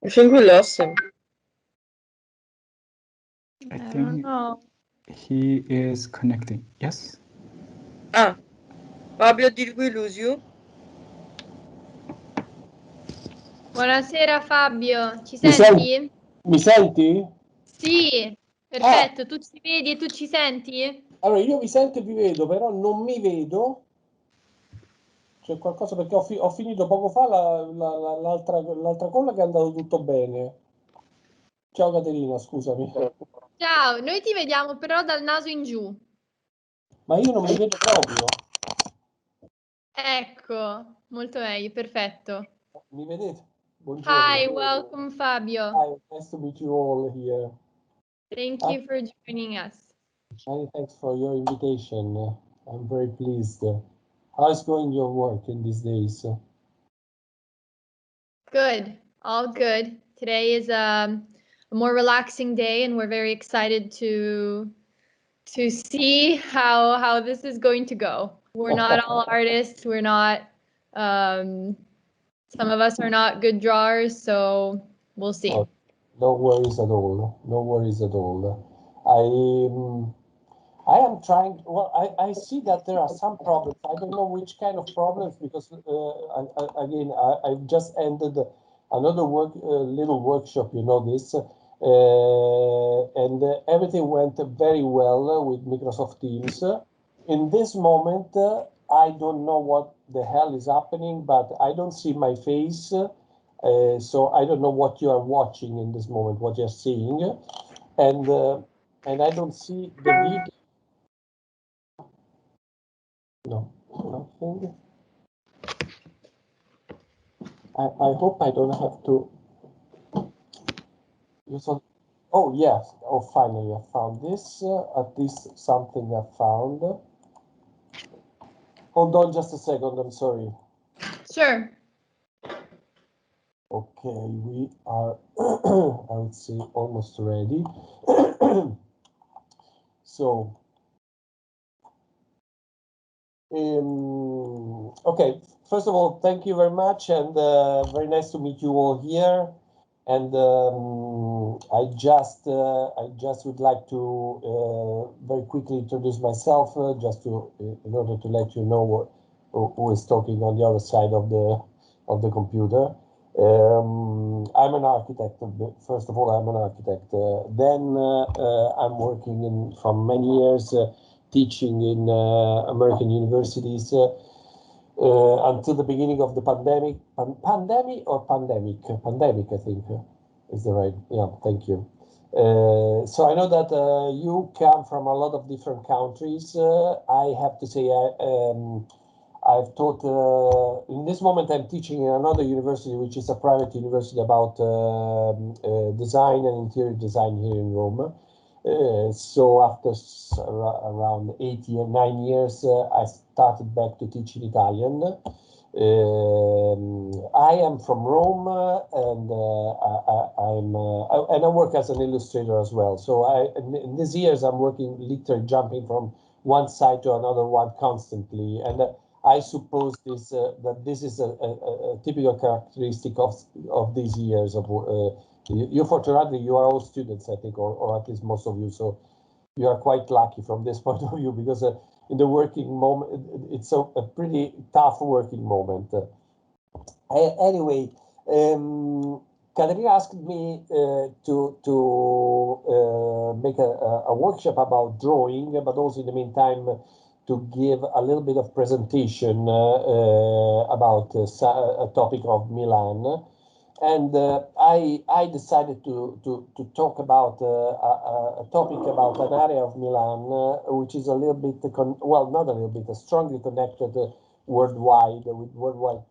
I think we lost him. I think he is connecting. Yes? Ah, Fabio, did we lose you? Buonasera Fabio, ci senti? Mi senti? Sì, perfetto. Tu ci vedi e tu ci senti? Allora, io vi sento e vi vedo, però non mi vedo. C'è qualcosa perché ho finito poco fa l'altra colla che è andato tutto bene. Ciao Caterina, scusami. Ciao, noi ti vediamo però dal naso in giù. Ma io non mi vedo proprio. Ecco, molto meglio, perfetto. Mi vedete? Buongiorno. Hi, welcome Fabio. Hi, nice to meet you all here. Thank you for joining us. Many thanks for your invitation. I'm very pleased. How's going your work in these days? Good, all good. Today is a more relaxing day and we're very excited to see how this is going to go. We're not all artists, we're not some of us are not good drawers, so we'll see. Oh, no worries at all. No worries at all. I am trying. Well, I see that there are some problems. I don't know which kind of problems because I've just ended another little workshop. You know this, and everything went very well with Microsoft Teams. In this moment, I don't know what the hell is happening, but I don't see my face. So I don't know what you are watching in this moment, what you're seeing, and I don't see the video. No, nothing. I hope I don't have to use on. Oh yes. Oh, finally I found this. At least something I found. Hold on just a second. I'm sorry. Sure. Okay, we are. I would say almost ready. So. Okay, first of all, thank you very much, and very nice to meet you all here. And I just would like to very quickly introduce myself, just to in order to let you know who is talking on the other side of the computer. I'm an architect. First of all, I'm an architect. Then I'm working from many years. Teaching in American universities until the beginning of the pandemic. Pandemic, I think is the right. Yeah, thank you. So I know that you come from a lot of different countries. I have to say, I've taught. In this moment, I'm teaching in another university, which is a private university about design and interior design here in Rome. So after around 9 years, I started back to teach in Italian. I am from Rome, and I work as an illustrator as well. So in these years, I'm working literally jumping from one side to another one constantly, and I suppose that this is a typical characteristic of these years of. You fortunately, you are all students, I think, or at least most of you. So you are quite lucky from this point of view, because in the working moment, it's a pretty tough working moment. Anyway, Caterina asked me to make a workshop about drawing, but also in the meantime to give a little bit of presentation about a topic of Milan. And I decided to talk about a topic about an area of Milan, which is a little bit, well, not a little bit, strongly connected worldwide with worldwide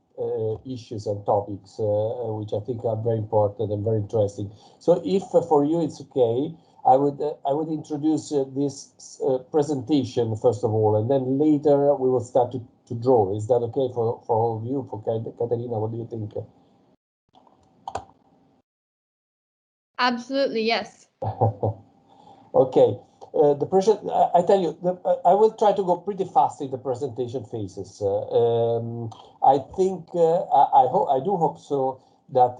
issues and topics, which I think are very important and very interesting. So if for you it's okay, I would introduce this presentation first of all, and then later we will start to draw. Is that okay for all of you? For Caterina, what do you think? Absolutely, yes. Okay. I tell you, I will try to go pretty fast in the presentation phases. I think I do hope so that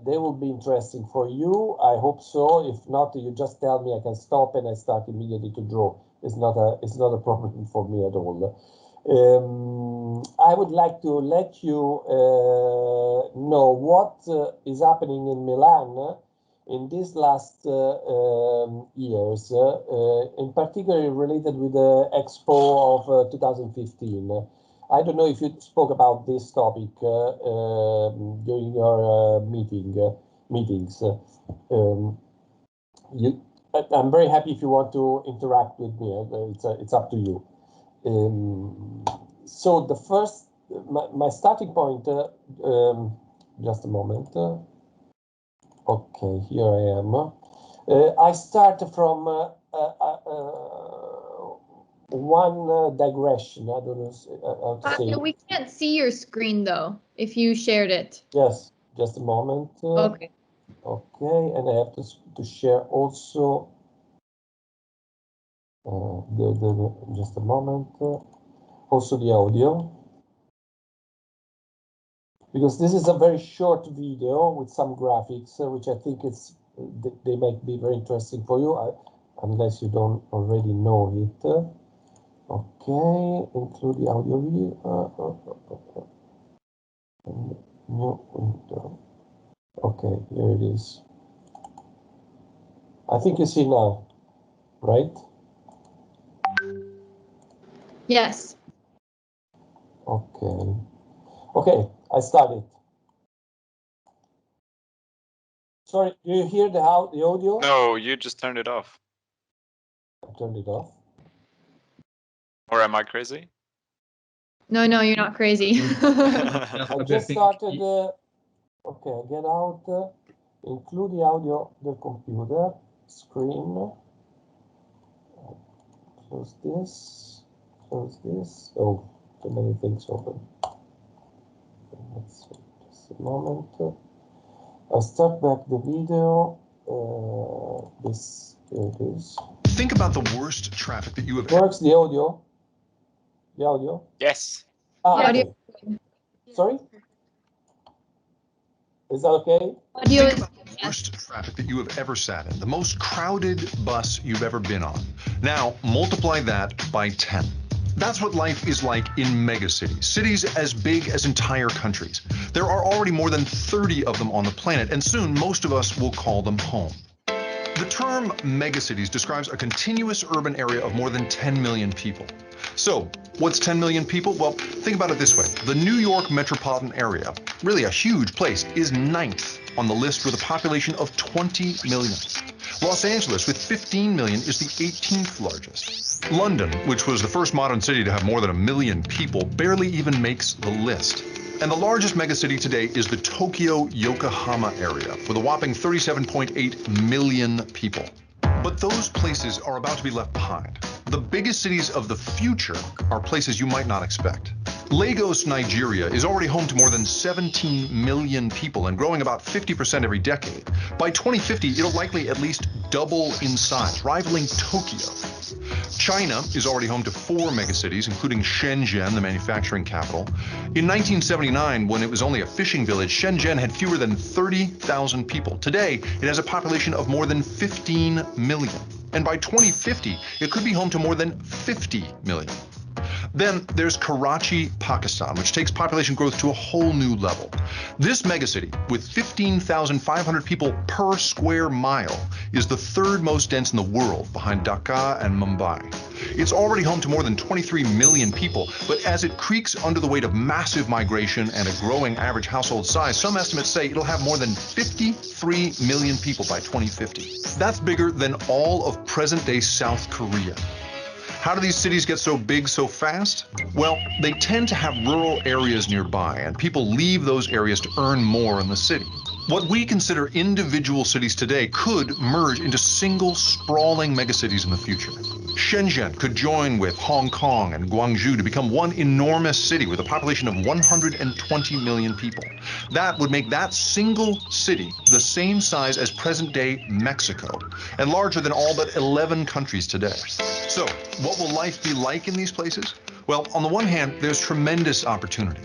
they will be interesting for you. I hope so. If not, you just tell me. I can stop and I start immediately to draw. It's not a problem for me at all. I would like to let you know what is happening in Milan in these last years, in particular related with the Expo of 2015. I don't know if you spoke about this topic during your meetings. I'm very happy if you want to interact with me. It's up to you. So the first, my starting point. Just a moment. Okay, here I am. I start from one digression. I don't know how to say. We can't see your screen though, if you shared it. Yes, just a moment. Okay. Okay, and I have to share also just a moment. Also the audio, because this is a very short video with some graphics, which I think they might be very interesting for you, unless you don't already know it. Okay, include the audio video. New window. Okay, here it is. I think you see now, right? Yes. Okay. Okay, I started. Sorry, do you hear the audio? No, you just turned it off. I turned it off. Or am I crazy? No, you're not crazy. I just started. Okay, I get out. Include the audio, the computer screen. Close this. Close this. Oh, too many things open. Let's see, just a moment. I'll start back the video. Here it is. Think about the worst traffic that you have. Works the audio? The audio? Yes. Ah, Yeah. okay. Sorry? Is that okay? Audio Think is about the worst traffic that you have ever sat in, the most crowded bus you've ever been on. Now, multiply that by 10. That's what life is like in megacities, cities as big as entire countries. There are already more than 30 of them on the planet, and soon most of us will call them home. The term megacities describes a continuous urban area of more than 10 million people. So, what's 10 million people? Well, think about it this way. The New York metropolitan area, really a huge place, is 9th on the list with a population of 20 million. Los Angeles, with 15 million, is the 18th largest. London, which was the first modern city to have more than 1 million people, barely even makes the list. And the largest megacity today is the Tokyo-Yokohama area, with a whopping 37.8 million people. But those places are about to be left behind. The biggest cities of the future are places you might not expect. Lagos, Nigeria is already home to more than 17 million people and growing about 50% every decade. By 2050, it'll likely at least double in size, rivaling Tokyo. China is already home to 4 megacities, including Shenzhen, the manufacturing capital. In 1979, when it was only a fishing village, Shenzhen had fewer than 30,000 people. Today, it has a population of more than 15 million. And by 2050, it could be home to more than 50 million. Then there's Karachi, Pakistan, which takes population growth to a whole new level. This megacity, with 15,500 people per square mile, is the 3rd most dense in the world, behind Dhaka and Mumbai. It's already home to more than 23 million people, but as it creaks under the weight of massive migration and a growing average household size, some estimates say it'll have more than 53 million people by 2050. That's bigger than all of present-day South Korea. How do these cities get so big so fast? Well, they tend to have rural areas nearby, and people leave those areas to earn more in the city. What we consider individual cities today could merge into single sprawling megacities in the future. Shenzhen could join with Hong Kong and Guangzhou to become one enormous city with a population of 120 million people. That would make that single city the same size as present-day Mexico, and larger than all but 11 countries today. So, what will life be like in these places? Well, on the one hand, there's tremendous opportunity.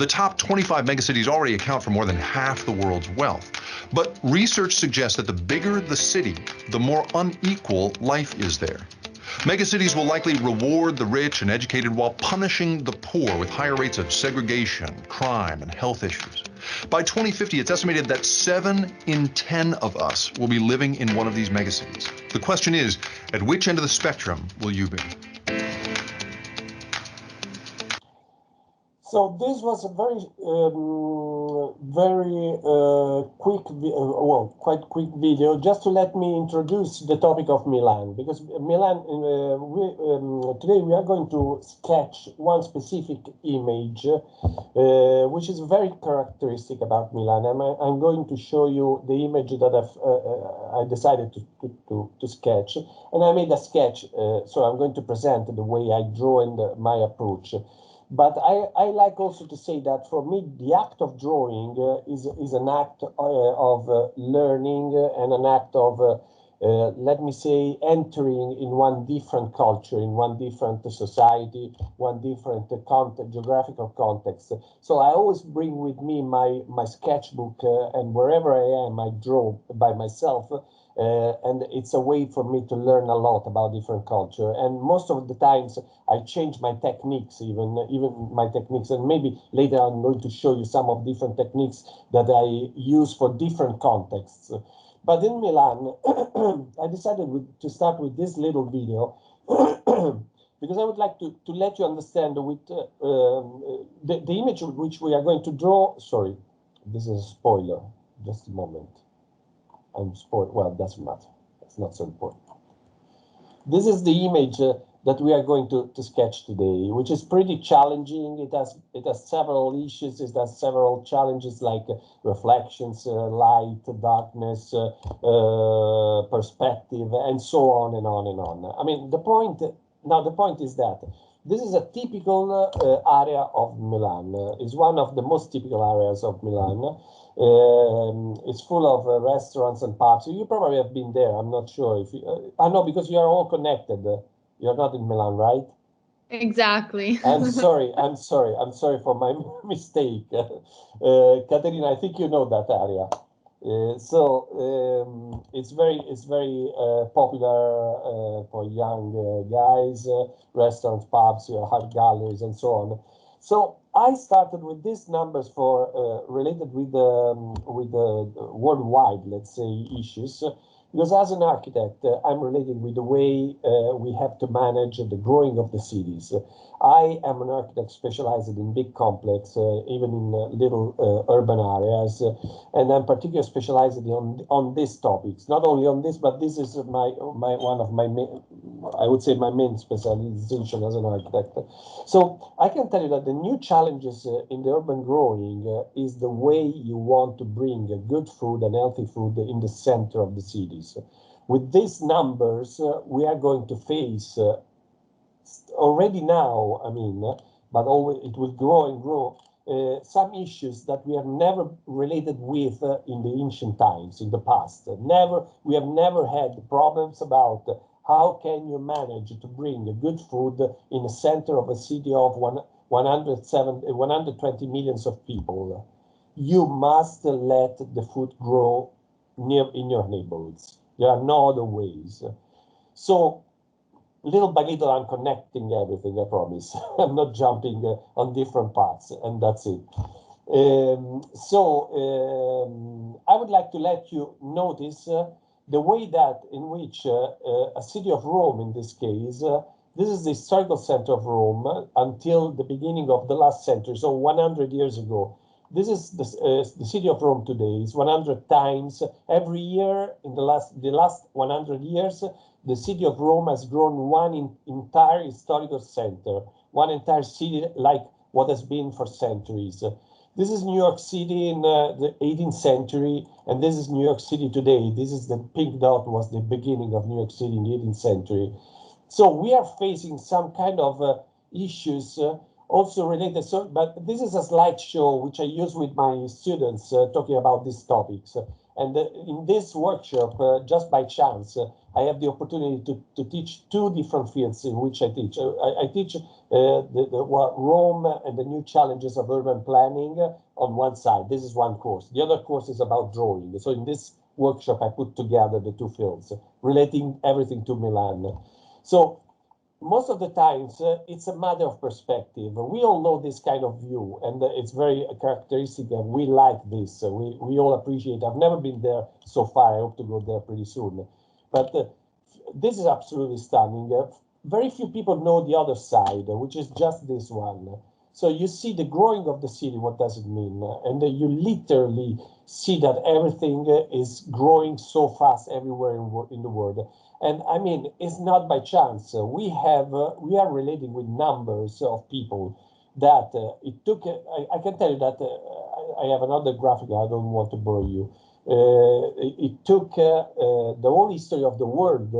The top 25 megacities already account for more than half the world's wealth. But research suggests that the bigger the city, the more unequal life is there. Megacities will likely reward the rich and educated while punishing the poor with higher rates of segregation, crime, and health issues. By 2050, it's estimated that 7 in 10 of us will be living in one of these megacities. The question is, at which end of the spectrum will you be? So this was a very quick, well, quite quick video, just to let me introduce the topic of Milan, because Milan, today we are going to sketch one specific image, which is very characteristic about Milan. I'm going to show you the image that I decided to sketch, and I made a sketch, so I'm going to present the way I draw and my approach. But I like also to say that for me, the act of drawing is an act of learning and an act of, let me say, entering in one different culture, in one different society, one different geographical context. So I always bring with me my sketchbook, and wherever I am, I draw by myself. And it's a way for me to learn a lot about different culture. And most of the times I change my techniques, even my techniques. And maybe later I'm going to show you some of different techniques that I use for different contexts. But in Milan, I decided to start with this little video because I would like to let you understand with the image which we are going to draw. Sorry, this is a spoiler. Just a moment. I'm spoiled. Well, doesn't matter. It's not so important. This is the image that we are going to sketch today, which is pretty challenging. It has several issues. It has several challenges like reflections, light, darkness, perspective, and so on and on and on. I mean, the point is that this is a typical area of Milan. It's one of the most typical areas of Milan. It's full of restaurants and pubs. You probably have been there. I'm not sure if you. I know because you are all connected. You're not in Milan, right? Exactly. I'm sorry for my mistake. Caterina, I think you know that area. It's very popular for young guys, restaurants, pubs, art galleries, and so on. So I started with these numbers for related with the worldwide, let's say, issues. Because as an architect, I'm related with the way we have to manage the growing of the cities. I am an architect specialized in big complex, even in little urban areas, and I'm particularly specialized on these topics. Not only on this, but this is one of my main, I would say, my main specialization as an architect. So I can tell you that the new challenges in the urban growing is the way you want to bring good food and healthy food in the center of the cities. With these numbers, we are going to face already now, I mean, but always it will grow and grow, some issues that we have never related with in the ancient times, in the past. We have never had problems about how can you manage to bring good food in the center of a city of 120 million of people. You must let the food grow in your neighborhoods. There are no other ways. So little by little, I'm connecting everything, I promise. I'm not jumping on different parts, and that's it. I would like to let you notice the way that in which a city of Rome, in this case, this is the historical center of Rome until the beginning of the last century, so 100 years ago. This is the city of Rome today. It's 100 times every year in the last 100 years. The city of Rome has grown one entire historical center, one entire city like what has been for centuries. This is New York City in the 18th century, and this is New York City today. This is the pink dot was the beginning of New York City in the 18th century. So we are facing some kind of issues also related. So, but this is a slideshow which I use with my students talking about these topics. And in this workshop, just by chance, I have the opportunity to teach two different fields in which I teach. I teach Rome and the new challenges of urban planning on one side. This is one course. The other course is about drawing. So in this workshop, I put together the two fields, relating everything to Milan. So most of the times, it's a matter of perspective. We all know this kind of view, and it's very characteristic, and we like this. We all appreciate. I've never been there so far. I hope to go there pretty soon. But this is absolutely stunning. Very few people know the other side, which is just this one. So you see the growing of the city, what does it mean? And you literally see that everything is growing so fast everywhere in the world. And I mean, it's not by chance. We are relating with numbers of people that it took. I can tell you that I have another graphic. I don't want to bore you. It took the whole history of the world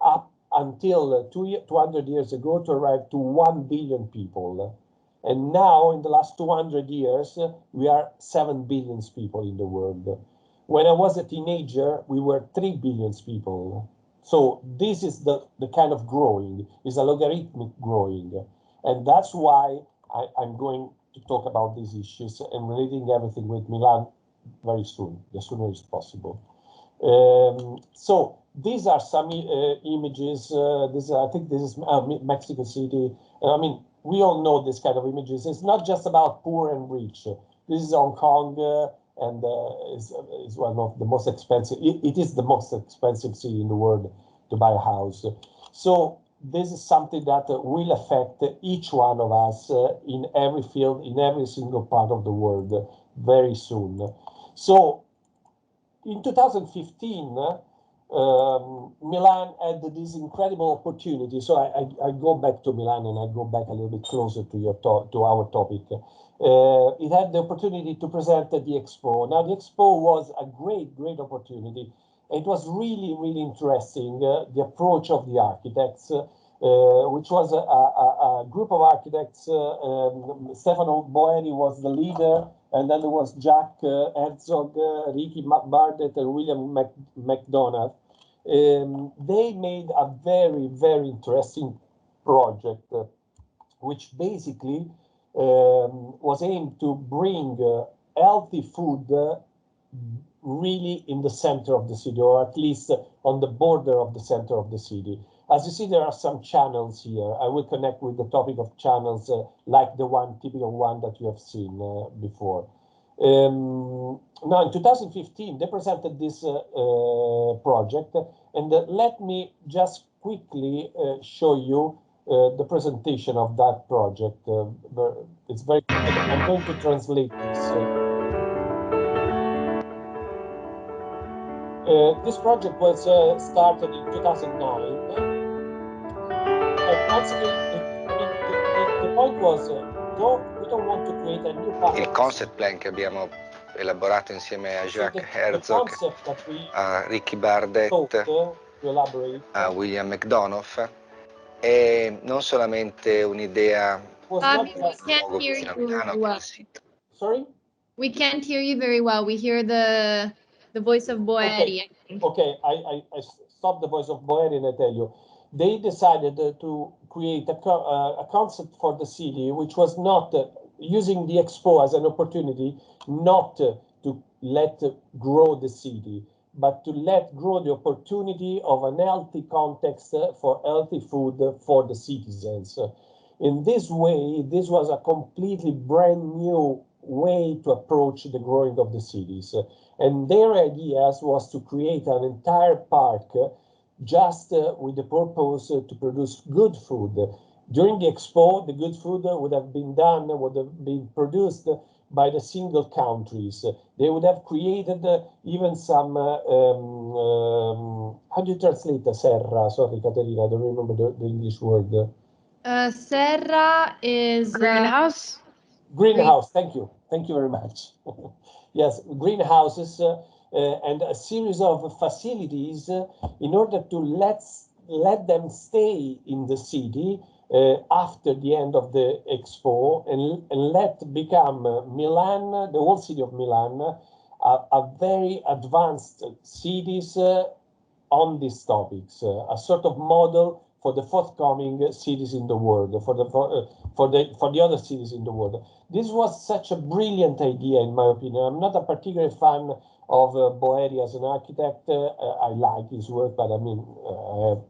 up until 200 years ago to arrive to 1 billion people. And now, in the last 200 years, we are 7 billion people in the world. When I was a teenager, we were 3 billion people. So this is the kind of growing, is a logarithmic growing. And that's why I'm going to talk about these issues and relating everything with Milan very soon, as soon as possible. So these are some images. I think this is Mexico City. I mean, we all know this kind of images. It's not just about poor and rich. This is Hong Kong, and is one of the most expensive. It is the most expensive city in the world to buy a house. So this is something that will affect each one of us in every field, in every single part of the world very soon. So in 2015, Milan had this incredible opportunity. So I go back to Milan and I go back a little bit closer to our topic. It had the opportunity to present the Expo. Now, the Expo was a great opportunity. It was really interesting, the approach of the architects, which was a group of architects. Stefano Boeri was the leader, and then there was Jack Herzog, Ricky Bardet, and William McDonough. They made a very interesting project, which basically was aimed to bring healthy food really in the center of the city, or at least on the border of the center of the city. As you see, there are some channels here. I will connect with the topic of channels like the typical one that you have seen before. Now, in 2015, they presented this project, and let me just quickly show you the presentation of that project. It's very. I'm going to translate this. This project was started in 2009. And basically, the point was, we don't want to create a new pattern. Il concept plan che abbiamo elaborato insieme a Jacques Herzog, a Ricky Bardet, a William McDonough, è non solamente un'idea. Fabio, we can't hear you very well. Sorry? We can't hear you very well. We hear the voice of Boeri, I think. Okay, I stopped the voice of Boeri and I tell you. They decided to create a concept for the city, which was not using the Expo as an opportunity, not to let grow the city, but to let grow the opportunity of an healthy context for healthy food for the citizens. In this way, this was a completely brand new way to approach the growing of the cities. And their ideas was to create an entire park just with the purpose to produce good food. During the Expo, the good food would have been produced by the single countries. They would have created even some, how do you translate the serra? Sorry, Caterina, I don't remember the English word. Serra is... Greenhouse? Greenhouse, thank you. Thank you very much. Yes, greenhouses and a series of facilities in order to let them stay in the city after the end of the Expo and let become Milan, the whole city of Milan, a very advanced cities on these topics, a sort of model for the forthcoming cities in the world, for the other cities in the world. This was such a brilliant idea, in my opinion. I'm not a particular fan of Boeri as an architect. I like his work, but I mean, I have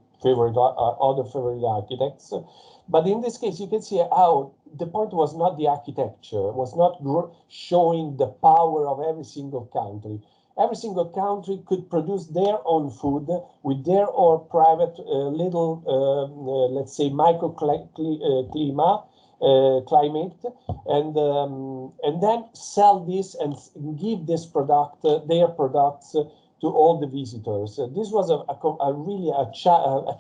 other favorite architects. But in this case, you can see how the point was not the architecture, was not showing the power of every single country. Every single country could produce their own food with their own private little, let's say, climate, and then sell this and give this product, their products, to all the visitors. This was a really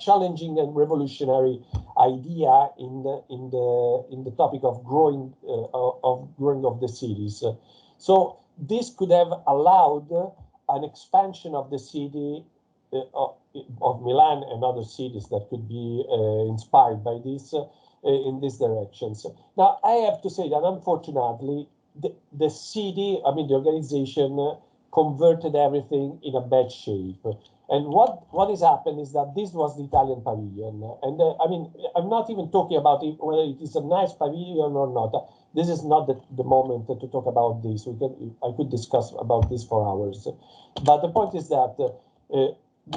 challenging and revolutionary idea in the topic of growing of the cities. So this could have allowed an expansion of the city of Milan and other cities that could be inspired by this in these directions. Now, I have to say that unfortunately, the city, I mean, the organization converted everything in a bad shape. And what has happened is that this was the Italian pavilion. And I mean, I'm not even talking about whether it is a nice pavilion or not. This is not the moment to talk about this. I could discuss about this for hours. But the point is that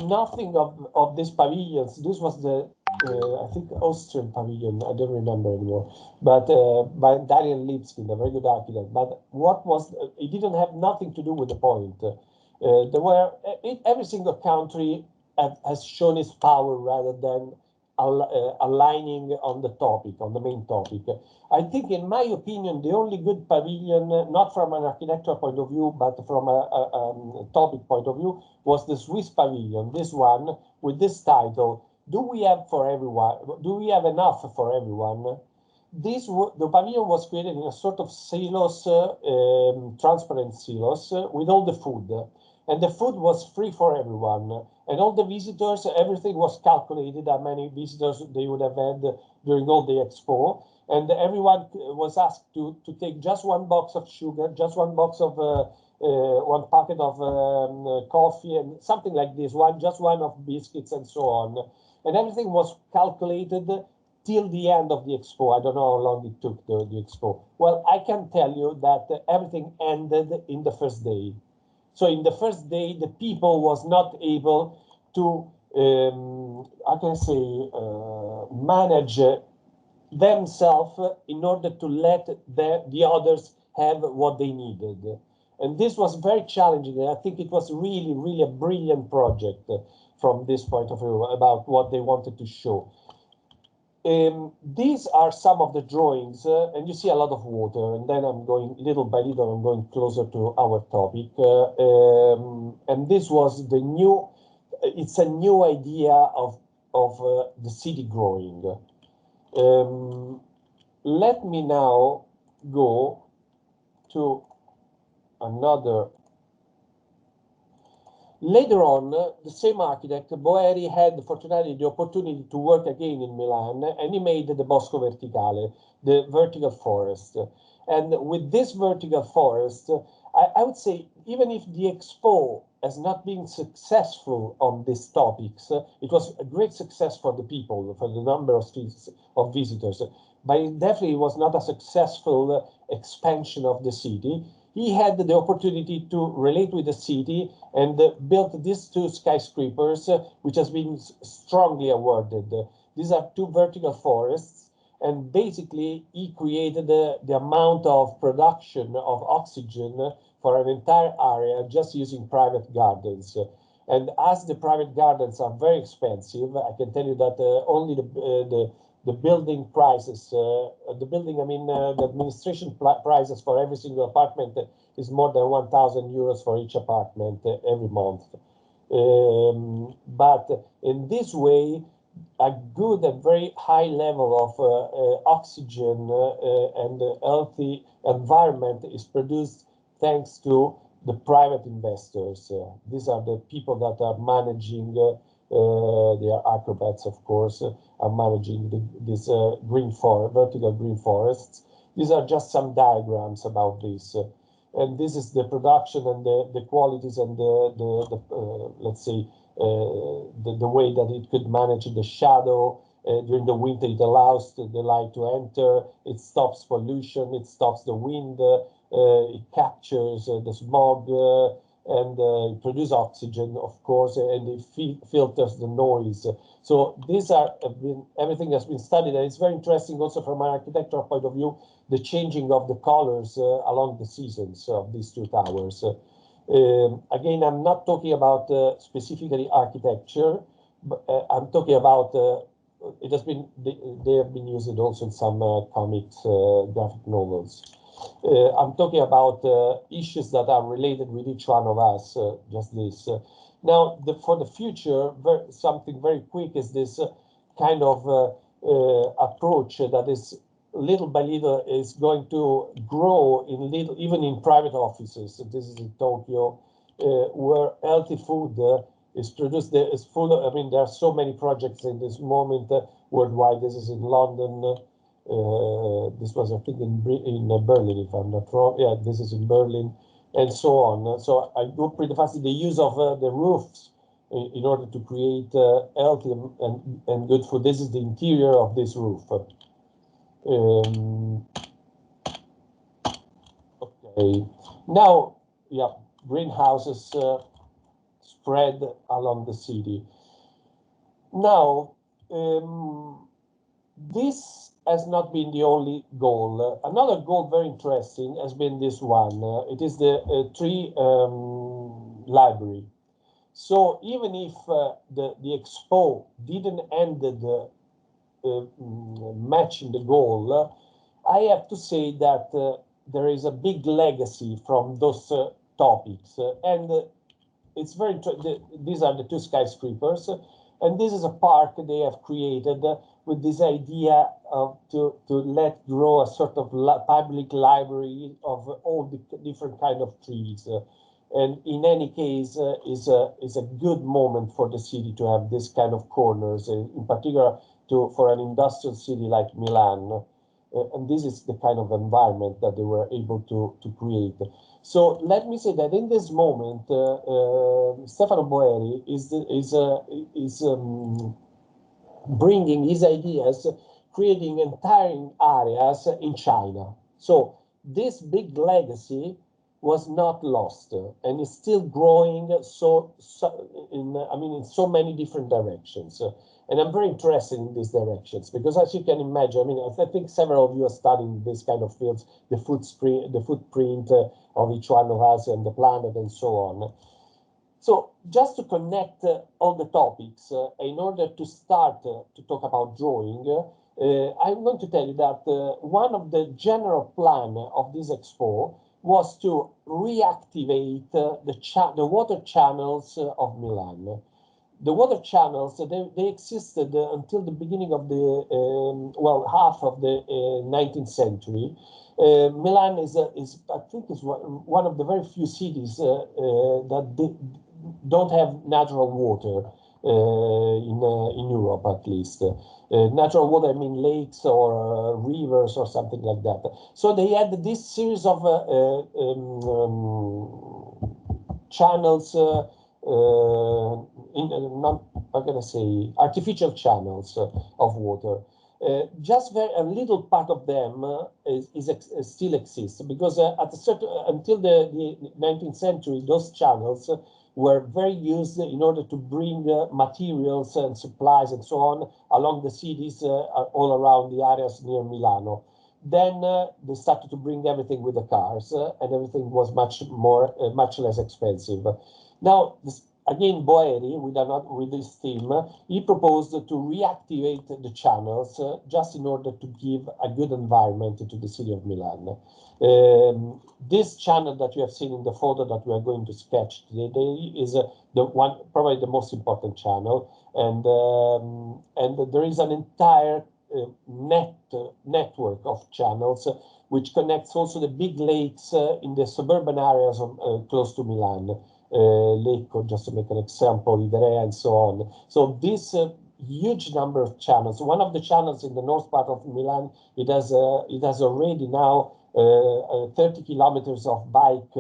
nothing of these pavilions, this was the, I think, Austrian pavilion, I don't remember anymore, but by Daniel Lipskin, a very good architect. But what was, it didn't have nothing to do with the point. There were, every single country has shown its power rather than aligning on the topic, on the main topic. I think, in my opinion, the only good pavilion, not from an architectural point of view, but from a topic point of view, was the Swiss pavilion, this one, with this title, Do We Have for Everyone? Do we have enough for everyone? The pavilion was created in a sort of silos, transparent silos, with all the food. And the food was free for everyone. And all the visitors, everything was calculated, how many visitors they would have had during all the expo. And everyone was asked to take just one box of sugar, just one box of, one packet of coffee, and something like this, just one of biscuits and so on. And everything was calculated till the end of the expo. I don't know how long it took, the expo. Well, I can tell you that everything ended in the first day. So in the first day, the people was not able to, I can say, manage themselves in order to let the others have what they needed. And this was very challenging. And I think it was really, really a brilliant project from this point of view about what they wanted to show. These are some of the drawings, and you see a lot of water, and then I'm going little by little, I'm going closer to our topic. And this was the new, it's a new idea of the city growing. Let me now go to another. Later on, the same architect, Boeri, had fortunately the opportunity to work again in Milan, and he made the Bosco Verticale, the vertical forest. And with this vertical forest, I would say, even if the expo has not been successful on these topics, it was a great success for the people, for the number of visitors, but it definitely was not a successful expansion of the city. He had the opportunity to relate with the city and built these two skyscrapers, which has been strongly awarded. These are two vertical forests, and basically he created the amount of production of oxygen for an entire area just using private gardens. And as the private gardens are very expensive, I can tell you that only the building prices, the administration prices for every single apartment is more than 1,000 euros for each apartment every month. But in this way, a good and very high level of oxygen and healthy environment is produced thanks to the private investors. These are the people that are managing, they are acrobats, of course, are managing this vertical green forests. These are just some diagrams about this. and this is the production and the qualities and the let's say the way that it could manage the shadow. During the winter, it allows the light to enter, it stops pollution, it stops the wind, it captures the smog, and it produces oxygen, of course, and it filters the noise. So these are everything has been studied, and it's very interesting also from an architectural point of view, the changing of the colors along the seasons of these two towers. Again, I'm not talking about specifically architecture, but I'm talking about it has been they have been used also in some comics, graphic novels. I'm talking about issues that are related with each one of us, just this. Now, for the future, something very quick is this kind of approach that is little by little is going to grow in little, even in private offices. This is in Tokyo, where healthy food is produced. There is full. I mean, there are so many projects in this moment worldwide. This is in London. This was, I think, in Berlin, if I'm not wrong. Yeah, this is in Berlin, and so on. So I go pretty fast. The use of the roofs in order to create healthy and good food. This is the interior of this roof. Okay. Now, yeah, greenhouses spread along the city. Now, this has not been the only goal. Another goal, very interesting, has been this one. It is the tree library. So even if the expo didn't end matching the goal, I have to say that there is a big legacy from those topics, and it's very. These are the two skyscrapers, and this is a park they have created with this idea of to let grow a sort of public library of all the different kind of trees. And in any case, is a good moment for the city to have this kind of corners, in particular for an industrial city like Milan. And this is the kind of environment that they were able to create. So let me say that in this moment, Stefano Boeri is bringing his ideas, creating entire areas in China. So this big legacy was not lost, and is still growing. In so many different directions. And I'm very interested in these directions because, as you can imagine, I mean, I think several of you are studying this kind of fields, the footprint of each one of us and the planet and so on. So just to connect all the topics, in order to start to talk about drawing, I'm going to tell you that one of the general plan of this expo was to reactivate the water channels of Milan. The water channels, they existed until the beginning of the, half of the 19th century. Milan is I think, is one of the very few cities that don't have natural water in Europe, at least. Natural water, I mean lakes or rivers or something like that. So they had this series of channels, artificial channels of water. Just a little part of them still exists because until the 19th century, those channels were very used in order to bring materials and supplies and so on along the cities all around the areas near Milano. Then they started to bring everything with the cars, and everything was much less expensive. Now, again, Boeri, with this team, he proposed to reactivate the channels just in order to give a good environment to the city of Milan. This channel that you have seen in the photo that we are going to sketch today is probably the most important channel, and there is an entire network of channels which connects also the big lakes in the suburban areas close to Milan. Lecco, just to make an example, Ivrea, and so on. So this huge number of channels. One of the channels in the north part of Milan, it has already now 30 kilometers of bike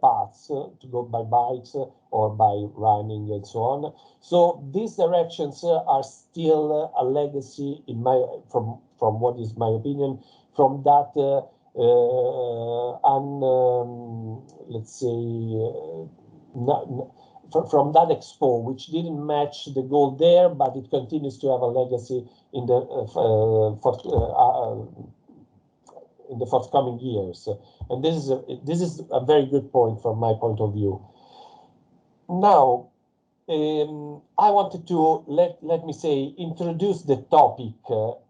paths to go by bikes or by running and so on. So these directions are still a legacy in my from what is my opinion from that let's say from that expo, which didn't match the goal there, but it continues to have a legacy in the forthcoming years. And this is a very good point from my point of view. Now, I wanted to let me say introduce the topic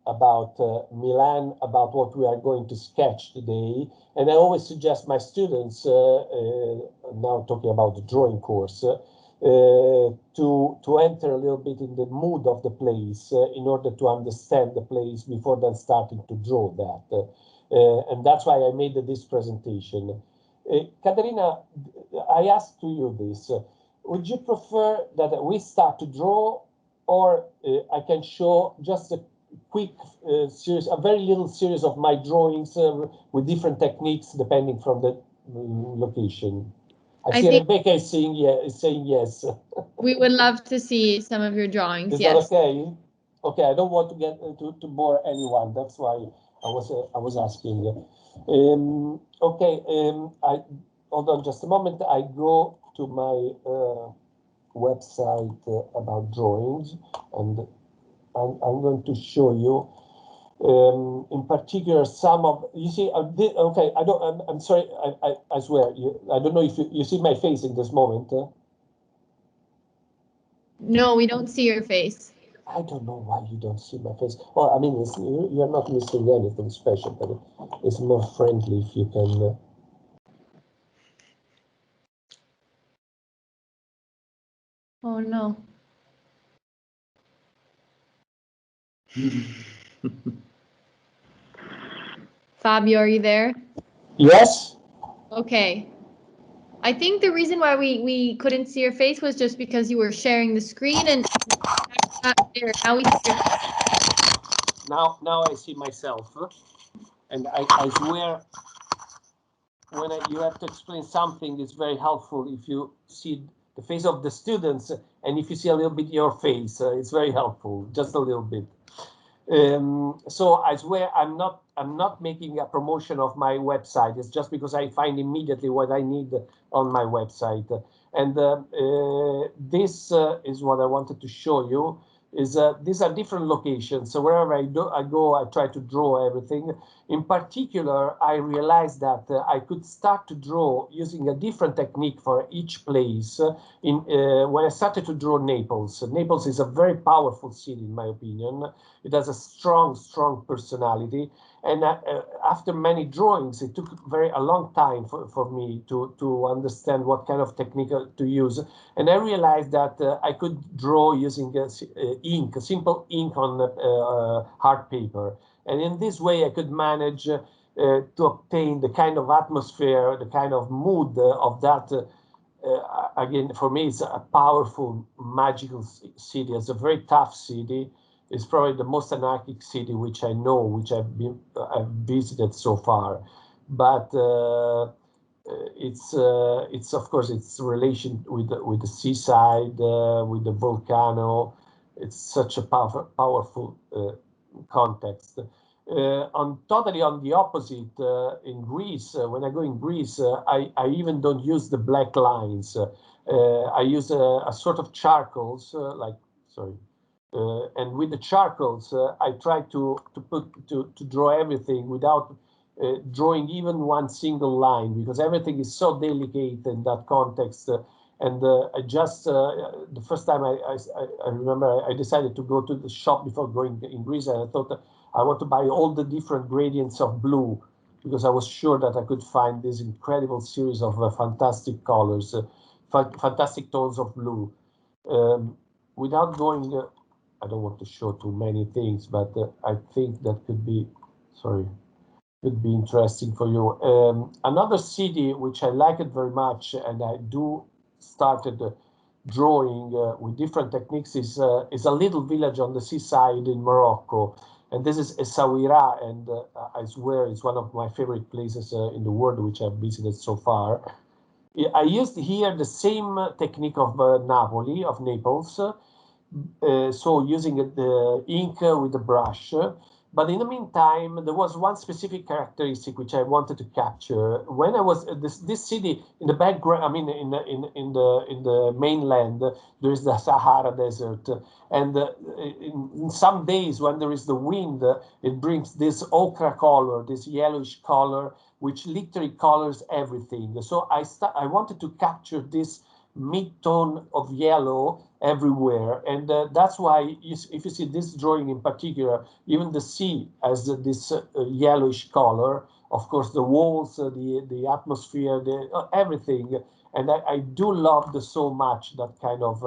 about Milan, about what we are going to sketch today. And I always suggest my students, now talking about the drawing course, to enter a little bit in the mood of the place in order to understand the place before then starting to draw that. And that's why I made this presentation. Caterina, I asked to you this. Would you prefer that we start to draw, or I can show just a quick series, a very little series of my drawings with different techniques depending from the location? I see Rebecca is saying yes. We would love to see some of your drawings. Is yes. that okay? Okay, I don't want to get to bore anyone. That's why I was asking. Okay, I hold on just a moment. I go to my website about drawings, and I'm going to show you in particular some of, you see, okay, I'm sorry, I swear, I don't know if you see my face in this moment. No, we don't see your face. I don't know why you don't see my face. Well, I mean, you're not missing anything special, but it's more friendly if you can. Oh no. Fabio, are you there? Yes. Okay. I think the reason why we couldn't see your face was just because you were sharing the screen and now we see your face. Now I see myself, and I swear when you have to explain something, it's very helpful if you see the face of the students and if you see a little bit your face, it's very helpful, just a little bit. So I swear I'm not making a promotion of my website. It's just because I find immediately what I need on my website. And this is what I wanted to show you. These are different locations. So wherever I go, I try to draw everything. In particular, I realized that I could start to draw using a different technique for each place. When I started to draw Naples, Naples is a very powerful city, in my opinion. It has a strong personality. And after many drawings, it took a long time for me to understand what kind of technique to use. And I realized that I could draw using ink, simple ink on hard paper. And in this way, I could manage to obtain the kind of atmosphere, the kind of mood of that. Again, for me, it's a powerful, magical city. It's a very tough city. It's probably the most anarchic city which I know, which I've visited so far. But it's of course its relation with the seaside, with the volcano. It's such a powerful context. Totally on the opposite, in Greece, when I go in Greece, I even don't use the black lines. I use a sort of charcoals, and with the charcoals, I try to draw everything without drawing even one single line, because everything is so delicate in that context. And I just the first time I remember I decided to go to the shop before going in Greece, and I thought I want to buy all the different gradients of blue, because I was sure that I could find this incredible series of fantastic colors, fantastic tones of blue. Without going, I don't want to show too many things, but I think that could be interesting for you. Another city which I like it very much, and I started drawing with different techniques, is a little village on the seaside in Morocco. And this is Essaouira, and I swear it's one of my favorite places in the world which I've visited so far. I used here the same technique of Napoli, of Naples, so using the ink with the brush. But in the meantime, there was one specific characteristic which I wanted to capture. When I was this city in the background, I mean, in the mainland, there is the Sahara Desert, and in some days when there is the wind, it brings this ochre color, this yellowish color, which literally colors everything. So I wanted to capture this mid-tone of yellow everywhere, and that's why if you see this drawing in particular, even the sea has this yellowish color. Of course, the walls, the atmosphere, everything, and I do love so much that kind of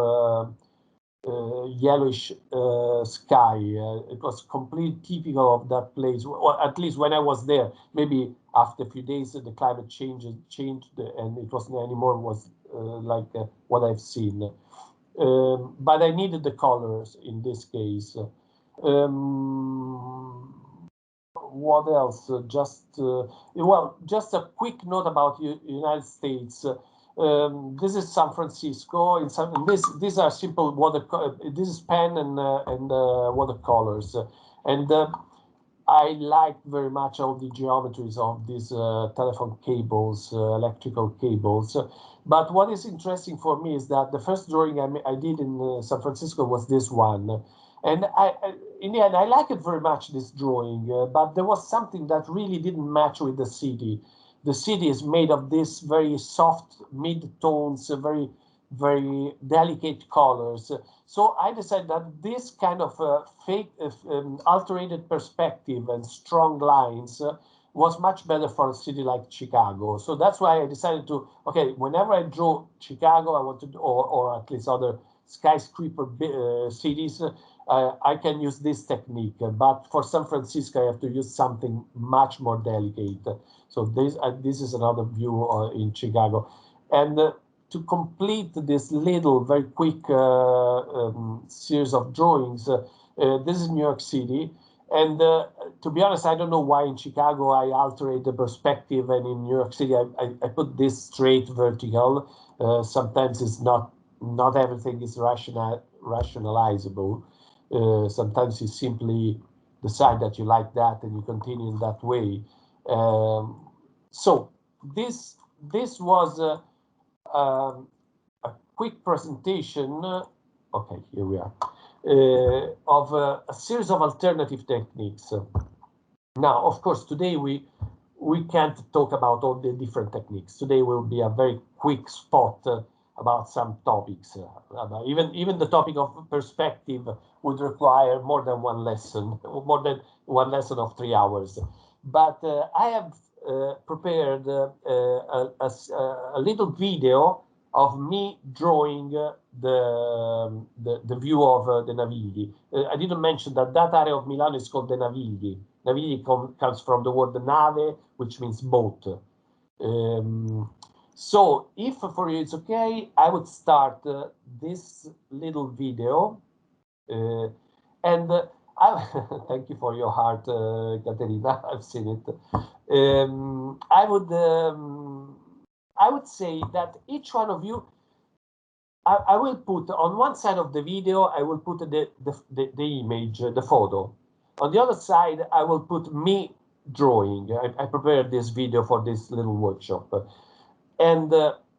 yellowish sky. It was completely typical of that place, or at least when I was there. Maybe after a few days, the climate changed, and it wasn't anymore like what I've seen. But I needed the colors in this case. What else? Just a quick note about United States. This is San Francisco. These are simple this is pen and watercolors, and I like very much all the geometries of these telephone cables, electrical cables. But what is interesting for me is that the first drawing I did in San Francisco was this one. And in the end, I like it very much, this drawing, but there was something that really didn't match with the city. The city is made of this very soft mid-tones, very delicate colors. So I decided that this kind of fake, alterated perspective and strong lines was much better for a city like Chicago. So that's why I decided to, okay, whenever I draw Chicago, I want to, or at least other skyscraper cities, I can use this technique. But for San Francisco, I have to use something much more delicate. So this is another view in Chicago. And to complete this little, very quick series of drawings, this is New York City. And to be honest, I don't know why in Chicago I alterate the perspective, and in New York City I put this straight vertical. Sometimes it's not everything is rationalizable. Sometimes you simply decide that you like that and you continue in that way. So this was a quick presentation. Okay, here we are. Of a series of alternative techniques. Now, of course, today we can't talk about all the different techniques. Today will be a very quick spot about some topics. Even the topic of perspective would require more than one lesson of 3 hours. But I have prepared a little video of me drawing the view of the Navigli. I didn't mention that area of Milano is called the Navigli. Navigli comes from the word nave, which means boat. So if for you it's okay, I would start this little video. And thank you for your heart, Caterina. I've seen it. I would say that each one of you, I will put on one side of the video, I will put the image, the photo. On the other side, I will put me drawing. I prepared this video for this little workshop. And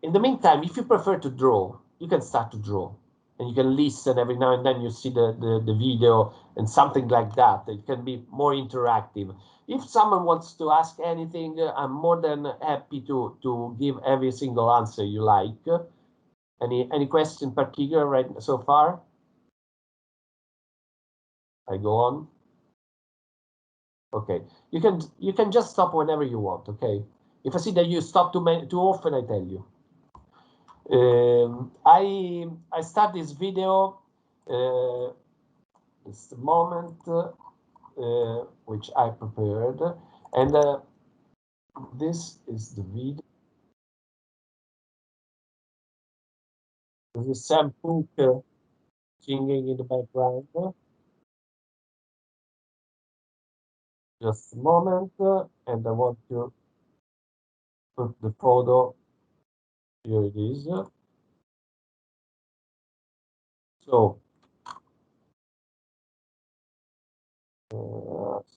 in the meantime, if you prefer to draw, you can start to draw. And you can listen every now and then, you see the video and something like that. It can be more interactive. If someone wants to ask anything, I'm more than happy to give every single answer you like. Any question in particular right so far? I go on. Okay, you can just stop whenever you want. Okay, if I see that you stop too often, I tell you. I start this video. It's the moment which I prepared, and this is the video. This is Sam Cooke singing in the background. Just a moment, and I want to put the photo. Here it is. So,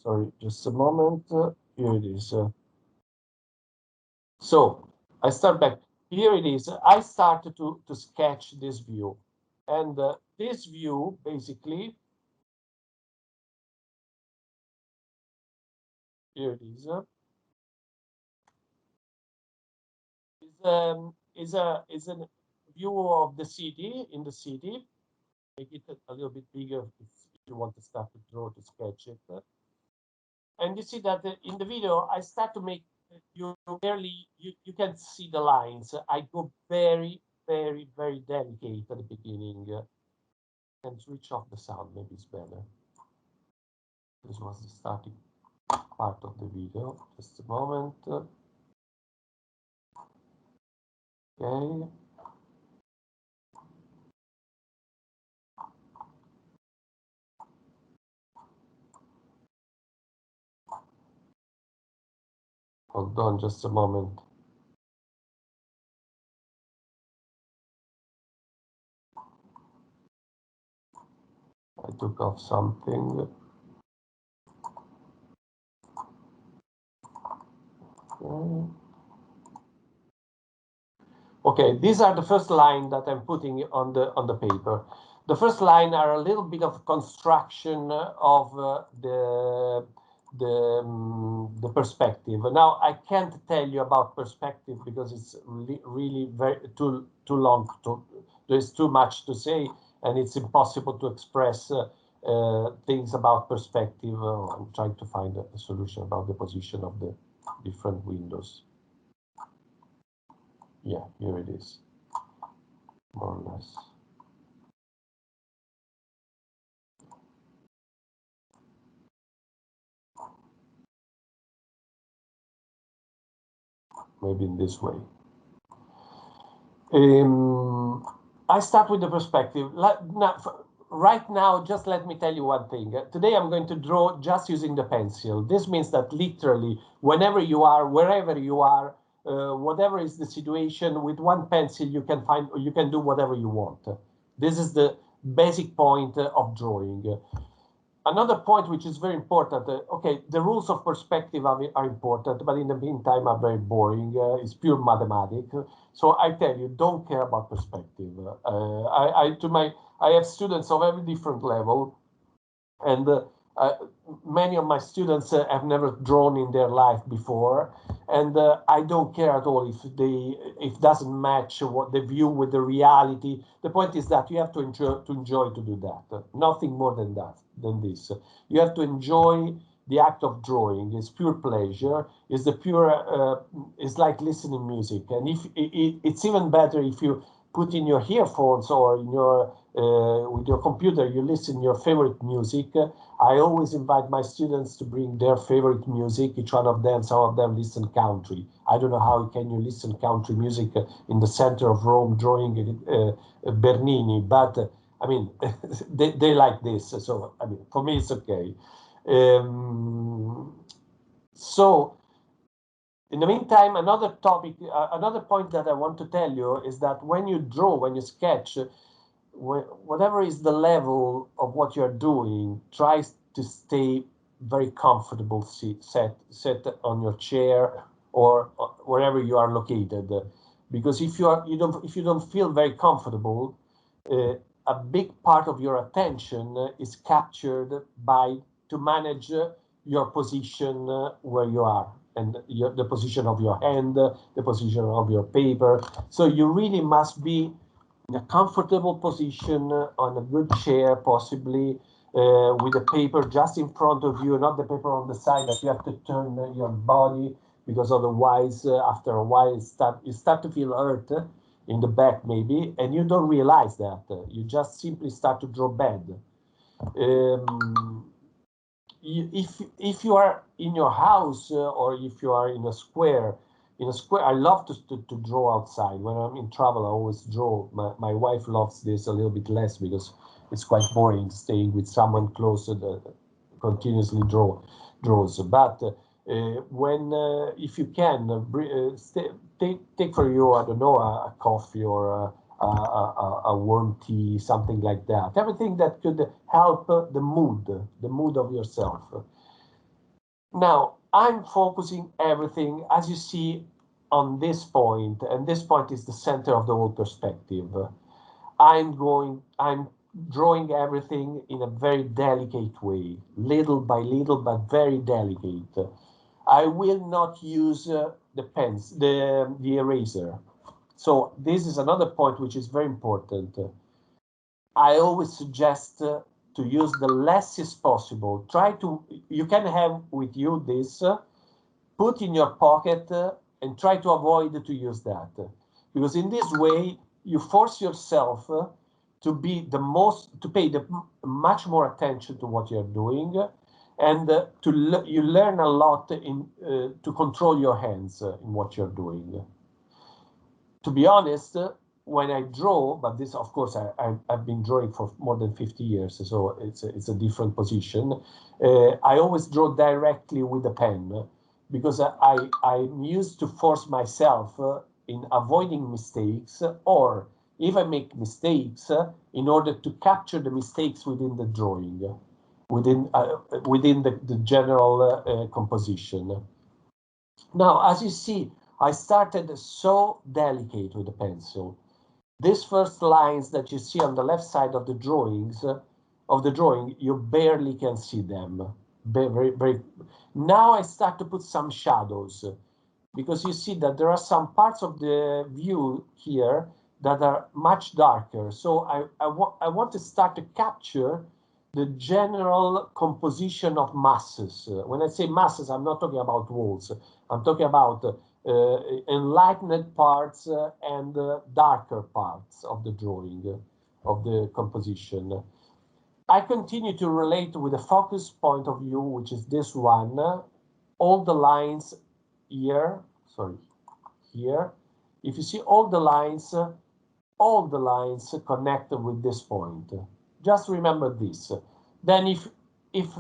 sorry, just a moment. Here it is. So I start back. Here it is. I started to sketch this view. And this view, basically, here it is. Is a view of the city, in the city. Make it a little bit bigger if you want to start to draw, to sketch it. And you see that in the video, I start to make, you barely, you can see the lines. I go very, very, very delicate at the beginning. And switch off the sound, maybe it's better. This was the starting part of the video. Just a moment. Okay. Hold on just a moment. I took off something. Okay. Okay, these are the first line that I'm putting on the paper. The first line are a little bit of construction of the perspective. Now I can't tell you about perspective because it's really very too long. There's too much to say, and it's impossible to express things about perspective. I'm trying to find a solution about the position of the different windows. Yeah, here it is, more or less. Maybe in this way. I start with the perspective. Right now, just let me tell you one thing. Today I'm going to draw just using the pencil. This means that literally, whenever you are, wherever you are, whatever is the situation, with one pencil you can do whatever you want. This is the basic point of drawing. Another point which is very important, okay, the rules of perspective are important, but in the meantime are very boring. It's pure mathematics. So I tell you, don't care about perspective. I have students of every different level, and many of my students have never drawn in their life before, and I don't care at all if doesn't match what the view with the reality. The point is that you have to enjoy to do that. Nothing more than this. You have to enjoy the act of drawing. It's pure pleasure. It's like listening music, and if it's even better if you put in your earphones or in your with your computer, you listen your favorite music. I always invite my students to bring their favorite music. Each one of them, some of them listen country. I don't know how can you listen country music in the center of Rome drawing Bernini, but I mean, they like this. So, I mean, for me, it's okay. So, in the meantime, another point that I want to tell you is that when you draw, when you sketch, whatever is the level of what you're doing, try to stay very comfortable, set on your chair or wherever you are located, because if you don't feel very comfortable, a big part of your attention is captured to manage your position where you are, and the position of your hand, the position of your paper. So you really must be in a comfortable position on a good chair, possibly with the paper just in front of you, not the paper on the side that you have to turn your body, because otherwise, after a while, you start to feel hurt in the back maybe, and you don't realize that. You just simply start to draw bad. If you are in your house or if you are in a square, I love to draw outside. When I'm in travel, I always draw. My wife loves this a little bit less because it's quite boring staying with someone close continuously draws. But when if you can take for you, I don't know, a coffee or a warm tea, something like that. Everything that could help the mood of yourself. Now, I'm focusing everything, as you see, on this point, and this point is the center of the whole perspective. I'm drawing everything in a very delicate way, little by little, but very delicate. I will not use the eraser. So this is another point which is very important. I always suggest to use the less possible. You can have with you this, put in your pocket and try to avoid to use that. Because in this way, you force yourself to pay much more attention to what you're doing, and you learn a lot to control your hands in what you're doing. To be honest, when I draw, but this, of course, I've been drawing for more than 50 years, so it's a different position. I always draw directly with the pen, because I'm used to force myself in avoiding mistakes, or if I make mistakes, in order to capture the mistakes within the drawing, within the general composition. Now, as you see, I started so delicate with the pencil. These first lines that you see on the left side of the drawing, you barely can see them. Very. Now I start to put some shadows, because you see that there are some parts of the view here that are much darker. So I want to start to capture the general composition of masses. When I say masses, I'm not talking about walls. I'm talking about enlightened parts and darker parts of the drawing, of the composition. I continue to relate with a focus point of view, which is this one. All the lines here, if you see all the lines connected with this point. Just remember this. Then if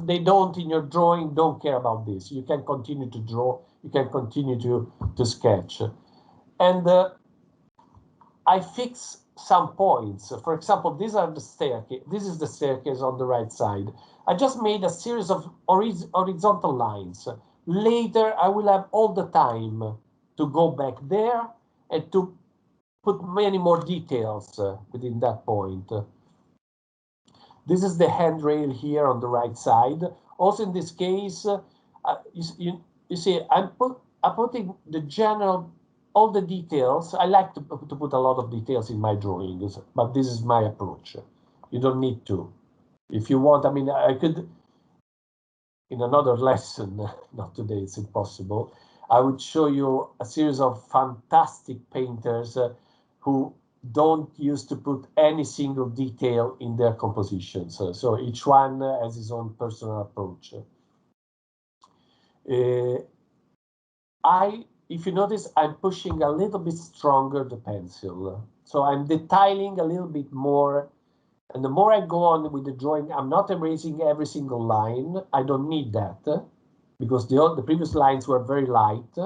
they don't in your drawing, don't care about this. You can continue to draw, you can continue to sketch. And I fix some points. For example, these are the staircase. This is the staircase on the right side. I just made a series of horizontal lines. Later, I will have all the time to go back there and to put many more details within that point. This is the handrail here on the right side. Also, in this case, you see, I'm putting the general, all the details. I like to put a lot of details in my drawings, but this is my approach. You don't need to. If you want, I mean, I could, in another lesson, not today, it's impossible, I would show you a series of fantastic painters who don't used to put any single detail in their compositions. So each one has his own personal approach. If you notice, I'm pushing a little bit stronger the pencil. So I'm detailing a little bit more. And the more I go on with the drawing, I'm not erasing every single line. I don't need that, because the previous lines were very light.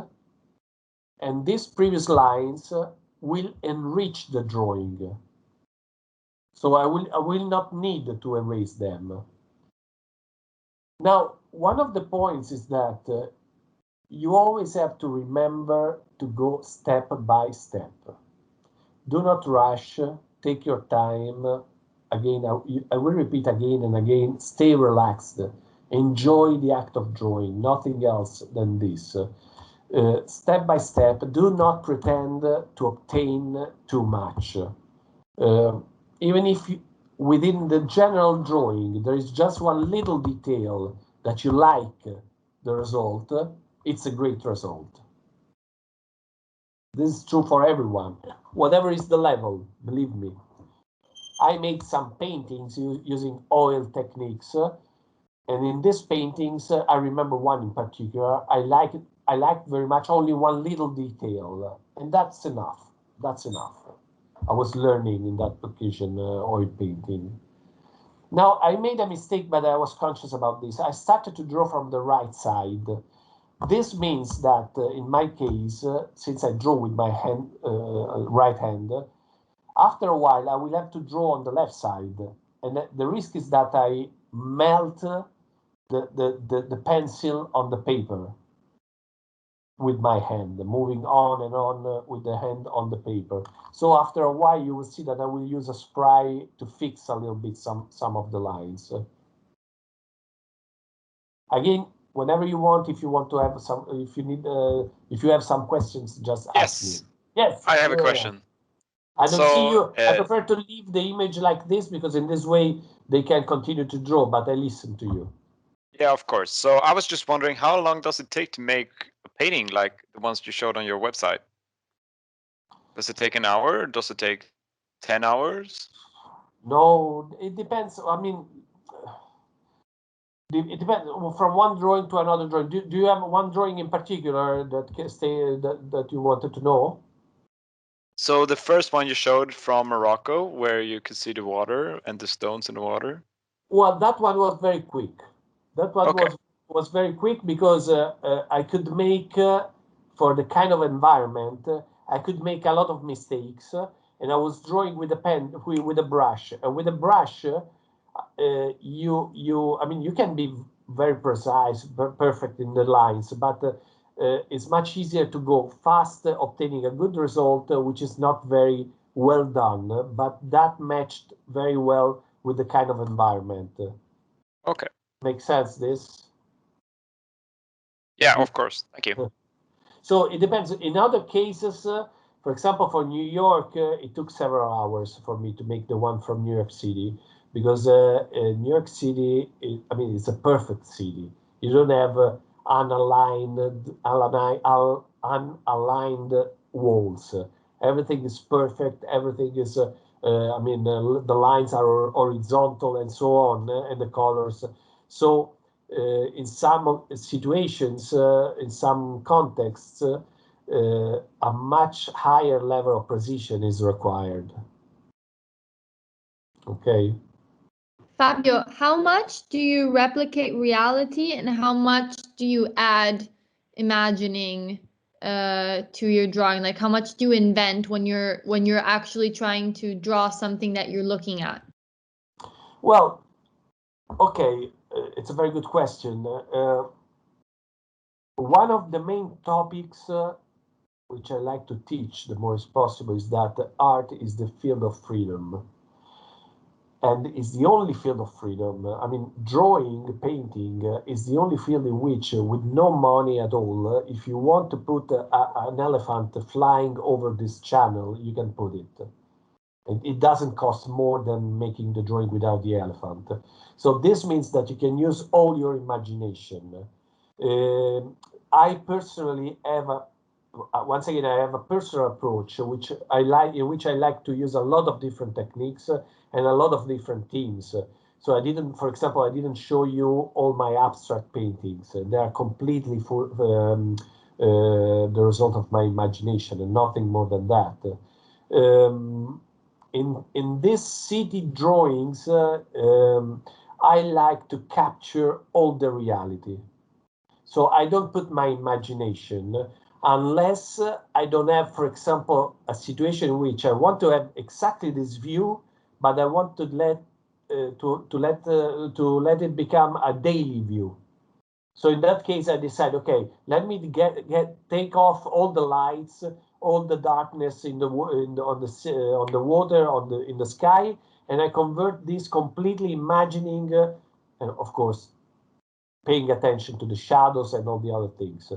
And these previous lines will enrich the drawing. So I will not need to erase them. Now, one of the points is that you always have to remember to go step by step. Do not rush, take your time. Again, I will repeat again and again, stay relaxed. Enjoy the act of drawing, nothing else than this. Step by step, do not pretend to obtain too much. Even if within the general drawing, there is just one little detail that you like the result, it's a great result. This is true for everyone, whatever is the level, believe me. I made some paintings using oil techniques, and in these paintings, I remember one in particular, I liked very much only one little detail, and that's enough. That's enough. I was learning in that occasion oil painting. Now, I made a mistake, but I was conscious about this. I started to draw from the right side. This means that in my case, since I draw with my hand, right hand, after a while I will have to draw on the left side. And the risk is that I melt the pencil on the paper with my hand, moving on and on with the hand on the paper. So after a while, you will see that I will use a spray to fix a little bit some of the lines. Again, whenever you want, if you want to have some, if you need, if you have some questions, just ask me. Yes, I have a question. I don't see you. I prefer to leave the image like this because in this way they can continue to draw, but I listen to you. Yeah, of course. So I was just wondering, how long does it take to make a painting like the ones you showed on your website? Does it take an hour? Does it take 10 hours? No, it depends. I mean, it depends from one drawing to another drawing. Do you have one drawing in particular that you wanted to know? So the first one you showed from Morocco, where you could see the water and the stones in the water. Well, that one was very quick. That one was very quick because I could make for the kind of environment I could make a lot of mistakes, and I was drawing with a pen with a brush. And with a brush, I mean, you can be very precise, perfect in the lines, but it's much easier to go fast, obtaining a good result, which is not very well done, but that matched very well with the kind of environment. Okay. Makes sense, this? Yeah, of course. Thank you. So it depends. In other cases, for example, for New York, it took several hours for me to make the one from New York City because New York City, I mean, it's a perfect city. You don't have unaligned walls. Everything is perfect. Everything is, I mean, the lines are horizontal and so on, and the colors. So in some situations, in some contexts, a much higher level of precision is required. Okay. Fabio, how much do you replicate reality and how much do you add imagining to your drawing? Like how much do you invent when you're actually trying to draw something that you're looking at? Well, okay, it's a very good question. One of the main topics which I like to teach the more as possible is that art is the field of freedom. And is the only field of freedom. I mean, drawing, painting is the only field in which, with no money at all, if you want to put an elephant flying over this channel, you can put it. And it doesn't cost more than making the drawing without the elephant. So this means that you can use all your imagination. I personally have once again, I have a personal approach, which I like to use a lot of different techniques and a lot of different themes. So I didn't, for example, I didn't show you all my abstract paintings. They are completely the result of my imagination and nothing more than that. In these city drawings, I like to capture all the reality. So I don't put my imagination unless I don't have, for example, a situation in which I want to have exactly this view, but I want to let it become a daily view. So in that case, I decide, okay, let me take off all the lights, all the darkness on the water, in the sky, and I convert this completely imagining, and of course, paying attention to the shadows and all the other things.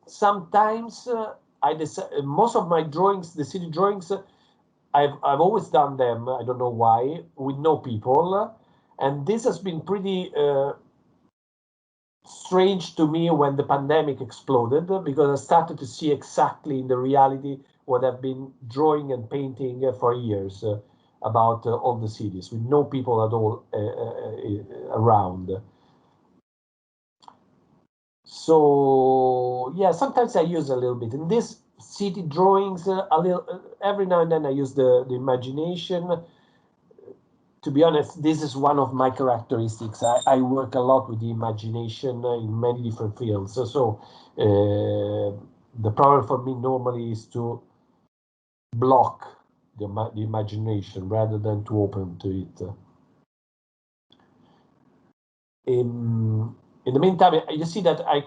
Sometimes I decide, most of my drawings, the city drawings, I've always done them, I don't know why, with no people. And this has been pretty strange to me when the pandemic exploded, because I started to see exactly in the reality what I've been drawing and painting for years about all the cities, with no people at all around. So yeah, sometimes I use a little bit in this city drawings. A little every now and then I use the imagination. to be honest, this is one of my characteristics. I work a lot with the imagination in many different fields. So the problem for me normally is to block the imagination rather than to open to it. In the meantime, you see that I'm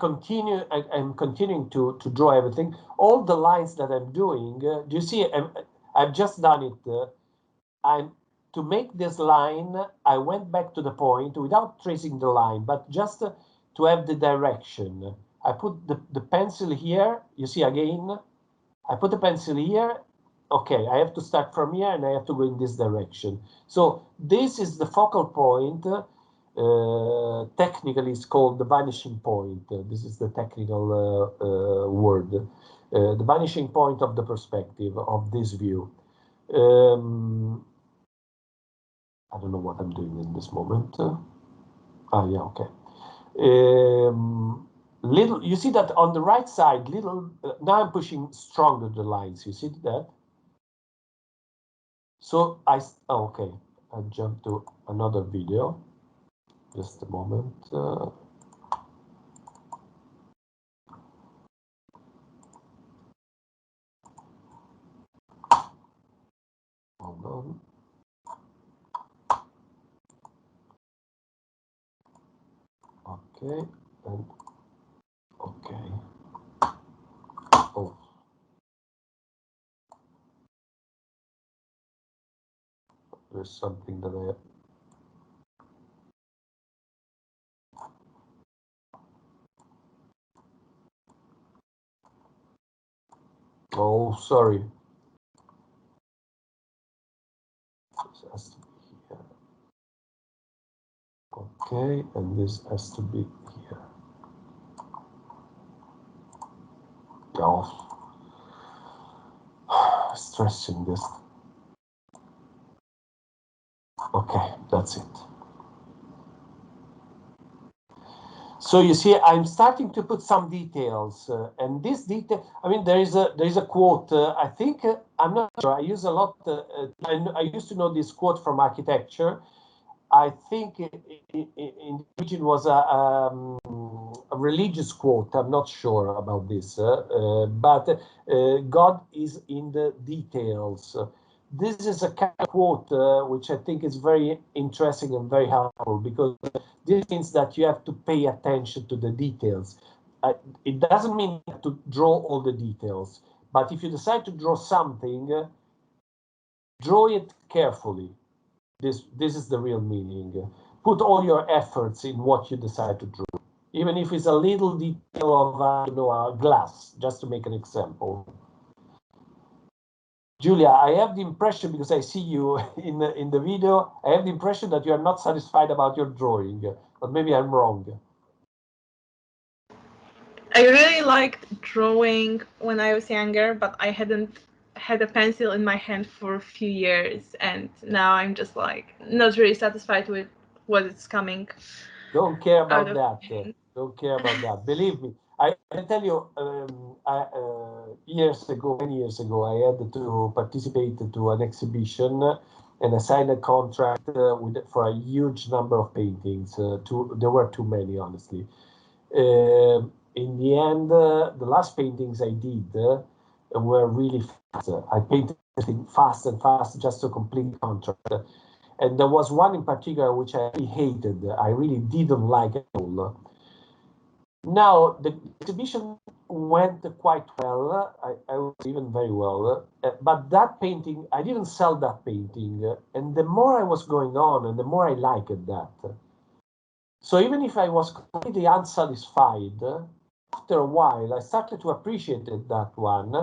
continuing to draw everything. All the lines that I'm doing, do you see? I've just done it. To make this line, I went back to the point without tracing the line, but just to have the direction. I put the pencil here. You see again, I put the pencil here. Okay, I have to start from here and I have to go in this direction. So this is the focal point. Technically, it's called the vanishing point. This is the technical word. The vanishing point of the perspective of this view. I don't know what I'm doing in this moment. Yeah, okay. Little, you see that on the right side, little, now I'm pushing stronger the lines, you see that? So okay, I jump to another video, just a moment. Hold on. Okay, and okay. Oh. There's something that oh, sorry. This has to be here. Okay, and this has to be here. Oh, stressing this. Okay, that's it. So you see, I'm starting to put some details, and this detail. I mean, there is a quote. I think I'm not sure. I use a lot. I used to know this quote from architecture. I think in origin was a religious quote. I'm not sure about this, but God is in the details. This is a kind of quote which I think is very interesting and very helpful, because this means that you have to pay attention to the details. It doesn't mean to draw all the details, but if you decide to draw something, draw it carefully. This is the real meaning. Put all your efforts in what you decide to draw, even if it's a little detail of a glass, just to make an example. Julia, I have the impression, because I see you in the video, I have the impression that you are not satisfied about your drawing, but maybe I'm wrong. I really liked drawing when I was younger, but I hadn't had a pencil in my hand for a few years, and now I'm just like not really satisfied with what is coming. Don't care about that. Don't care about that. Believe me. I can tell you, many years ago, I had to participate to an exhibition, and I signed a contract for a huge number of paintings. There were too many, honestly. In the end, the last paintings I did were really fast. I painted fast and fast just to complete the contract. And there was one in particular which I really hated. I really didn't like at all. Now, the exhibition went quite well. I was even very well. But that painting, I didn't sell that painting. And the more I was going on, and the more I liked that. So even if I was completely unsatisfied, after a while, I started to appreciate that one.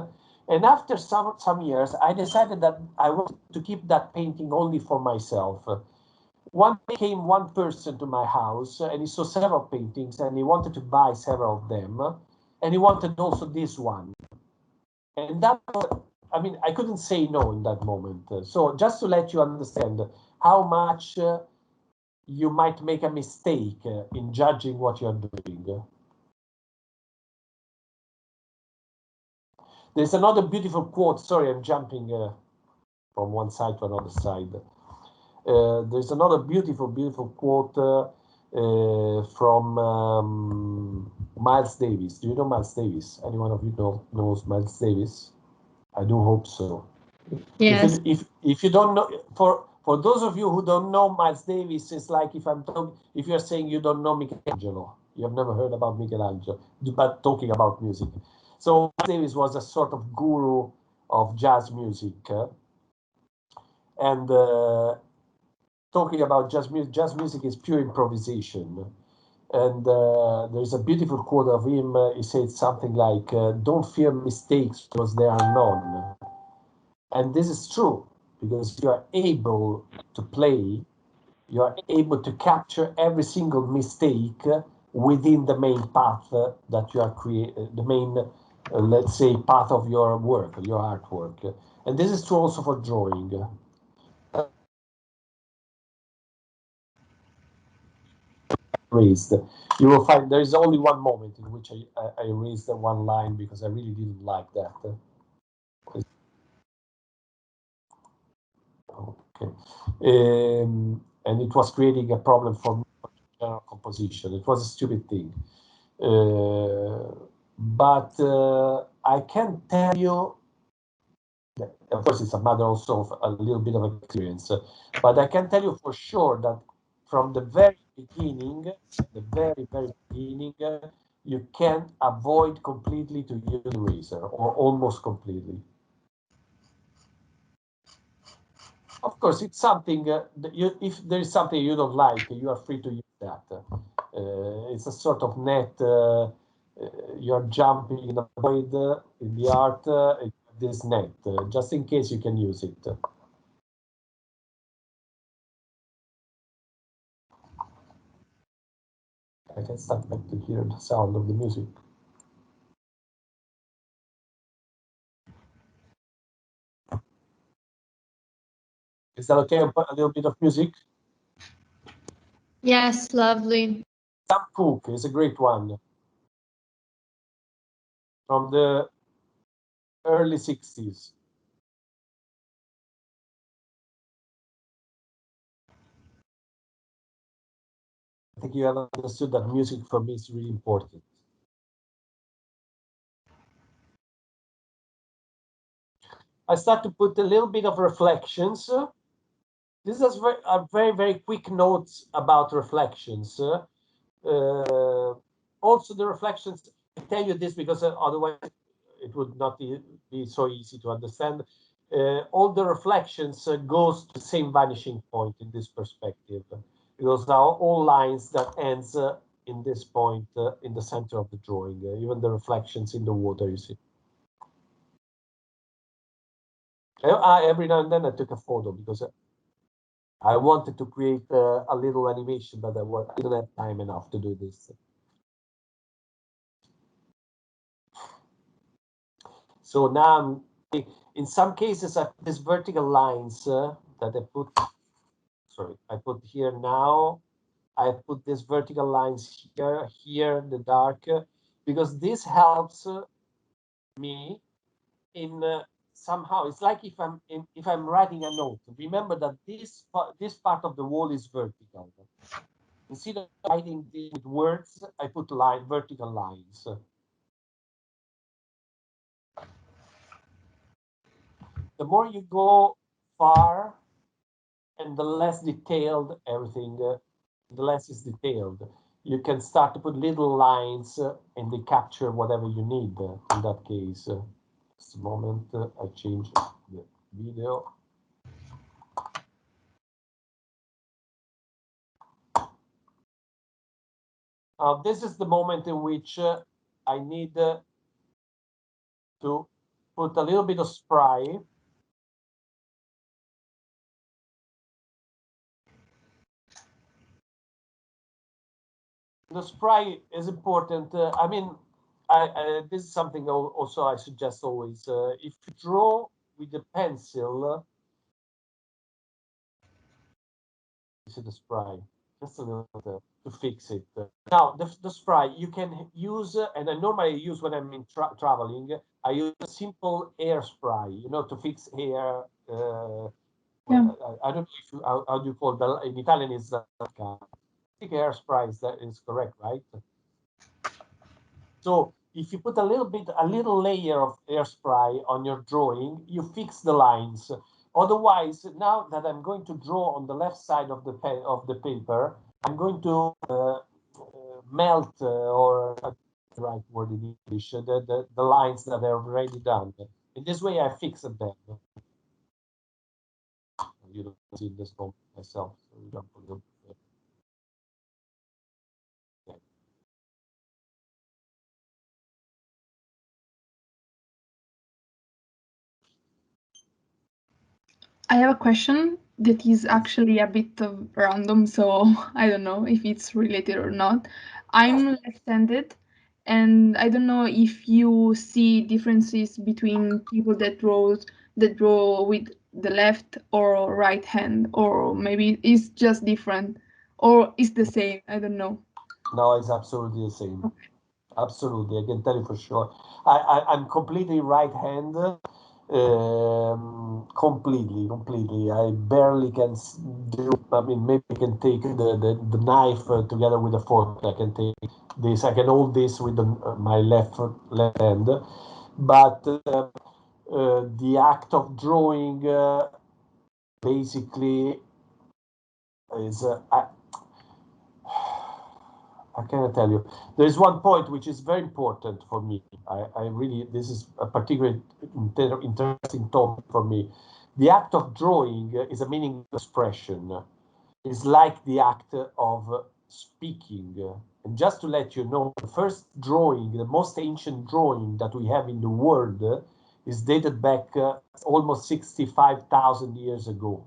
And after some years, I decided that I wanted to keep that painting only for myself. One day came one person to my house, and he saw several paintings, and he wanted to buy several of them, and he wanted also this one. And that, I mean, I couldn't say no in that moment. So just to let you understand how much you might make a mistake in judging what you're doing. There's another beautiful quote. Sorry, I'm jumping from one side to another side. There's another beautiful quote from Miles Davis. Do you know Miles Davis? Anyone of you knows Miles Davis? I do hope so. Yes. If you don't know, for those of you who don't know Miles Davis, it's like if you're saying you don't know Michelangelo, you have never heard about Michelangelo, but talking about music. So Miles Davis was a sort of guru of jazz music, and talking about jazz music is pure improvisation. And there's a beautiful quote of him. He said something like, "Don't fear mistakes because there are none." And this is true, because you are able to play, you are able to capture every single mistake within the main path that you are creating, the main, let's say, path of your work, your artwork. And this is true also for drawing. Raised. You will find there is only one moment in which I erased one line because I really didn't like that. Okay. And it was creating a problem for me for general composition. It was a stupid thing. But I can tell you, that, of course, it's a matter also of a little bit of experience, but I can tell you for sure that from the very beginning, you can avoid completely to use eraser, or almost completely. Of course, it's something if there is something you don't like, you are free to use that. It's a sort of net. You're jumping in a void in the art. This net, just in case you can use it. I can start back to hear the sound of the music. Is that okay? I'll put a little bit of music. Yes, lovely. Sam Cooke is a great one from the early 60s. I think you have understood that music for me is really important. I start to put a little bit of reflections. This is a very quick notes about reflections. Also, the reflections, I tell you this because otherwise it would not be so easy to understand. All the reflections goes to the same vanishing point in this perspective, because now all lines that ends in this point in the center of the drawing, even the reflections in the water, you see. Every now and then I took a photo because I wanted to create a little animation, but I didn't have time enough to do this. So now, in some cases, I put these vertical lines that I put here now. I put these vertical lines here, the dark, because this helps me in somehow. It's like if I'm writing a note. Remember that this part of the wall is vertical. Instead of writing with words, I put vertical lines. The more you go far, and the less detailed everything, the less is detailed. You can start to put little lines and they capture whatever you need in that case. Just a moment, I change the video. This is the moment in which I need to put a little bit of spray. The spray is important. I mean, this is something also I suggest always. If you draw with a pencil, you see the spray, just a little bit to fix it. Now, the spray you can use, and I normally use when I'm in traveling, I use a simple air spray, to fix hair, Yeah. I don't know if you, how do you call that in Italian is I think hairspray is correct, right? So if you put a little layer of hairspray on your drawing, you fix the lines. Otherwise, now that I'm going to draw on the left side of the paper, I'm going to melt or the right word in English, the lines that are already done. In this way, I fix them. You don't see this from myself. So you don't put them. I have a question that is actually a bit of random, so I don't know if it's related or not. I'm left-handed, and I don't know if you see differences between people that draw with the left or right hand, or maybe it's just different, or it's the same. I don't know. No, it's absolutely the same. Okay. Absolutely, I can tell you for sure. I'm completely right-handed. Completely. I barely can do. I mean, maybe I can take the knife together with the fork. I can take this. I can hold this with my left hand. But the act of drawing basically is. I cannot tell you. There is one point which is very important for me. I really, this is a particularly interesting topic for me. The act of drawing is a meaning expression. It's like the act of speaking. And just to let you know, the first drawing, the most ancient drawing that we have in the world is dated back almost 65,000 years ago.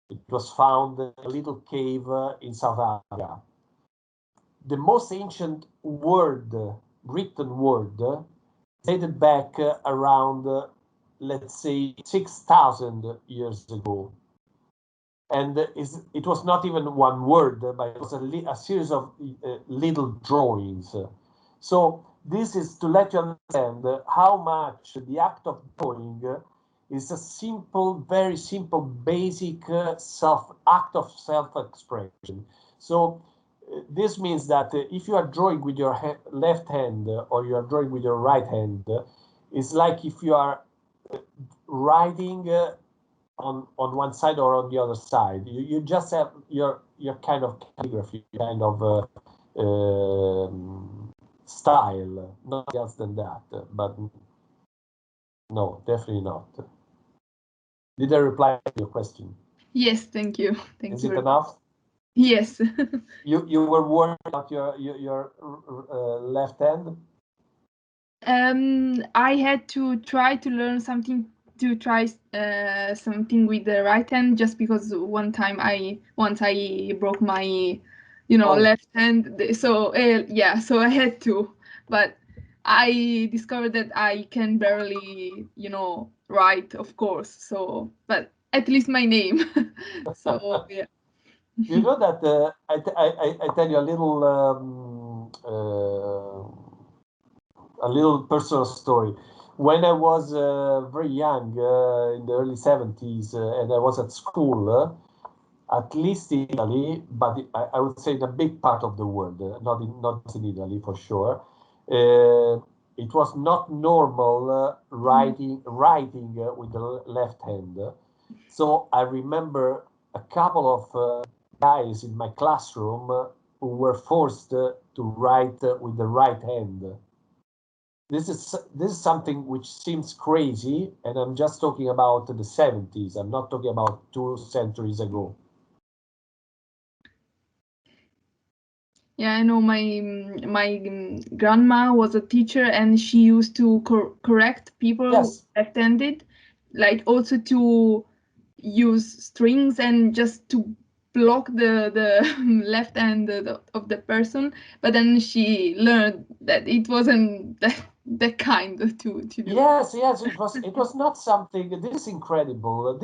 It was found in a little cave in South Africa. The most ancient word, written word, dated back around, let's say, 6,000 years ago. And it was not even one word, but it was a series of little drawings. So this is to let you understand how much the act of drawing is a simple, very simple, basic act of self-expression. So this means that if you are drawing with your left hand or you are drawing with your right hand, it's like if you are writing on one side or on the other side. You just have your kind of calligraphy, kind of style, not else than that. But no, definitely not. Did I reply to your question? Yes, thank you. Is it enough? Yes. You were worried about your left hand? I had to try to learn something something with the right hand just because once I broke my left hand, so yeah, so I had to, but I discovered that I can barely write, of course, so but at least my name. So yeah. You know that I tell you a little personal story. When I was very young, in the early 70s, and I was at school, at least in Italy, but I would say in a big part of the world, not in Italy for sure, it was not normal writing with the left hand. So I remember a couple of guys in my classroom who were forced to write with the right hand. This is something which seems crazy, and I'm just talking about the 70s. I'm not talking about 2 centuries ago. Yeah, I know my grandma was a teacher, and she used to correct people left-handed, like also to use strings and just to block the left hand of the person. But then she learned that it wasn't that kind to do. Yes, it was not something. This is incredible.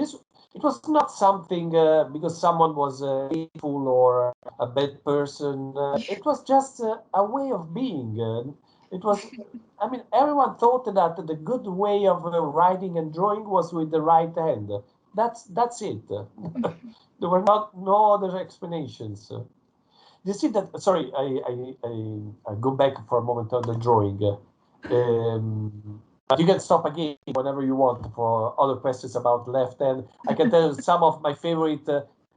It was not something because someone was hateful or a bad person. It was just a way of being. It was. I mean, everyone thought that the good way of writing and drawing was with the right hand. That's it. There were no other explanations. You see that? Sorry, I go back for a moment on the drawing. But you can stop again whenever you want for other questions about left hand. I can tell you some of my favorite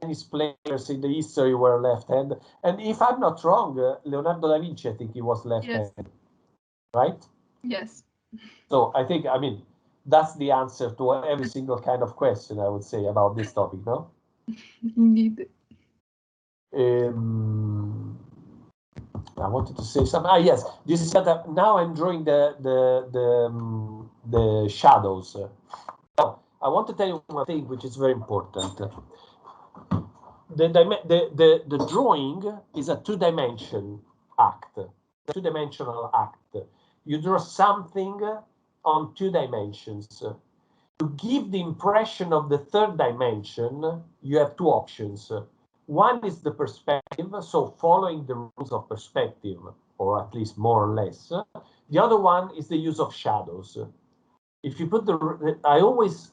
tennis players in the history were left hand. And if I'm not wrong, Leonardo da Vinci, I think he was left hand, right? Yes. So I think, I mean, that's the answer to every single kind of question, I would say, about this topic, no? Indeed. I wanted to say something. Ah, yes, this is that now I'm drawing the shadows. Now, I want to tell you one thing which is very important. The drawing is a two-dimensional act. You draw something on 2 dimensions. To give the impression of the third dimension, you have 2 options. One is the perspective, so following the rules of perspective, or at least more or less. The other one is the use of shadows. If you put I always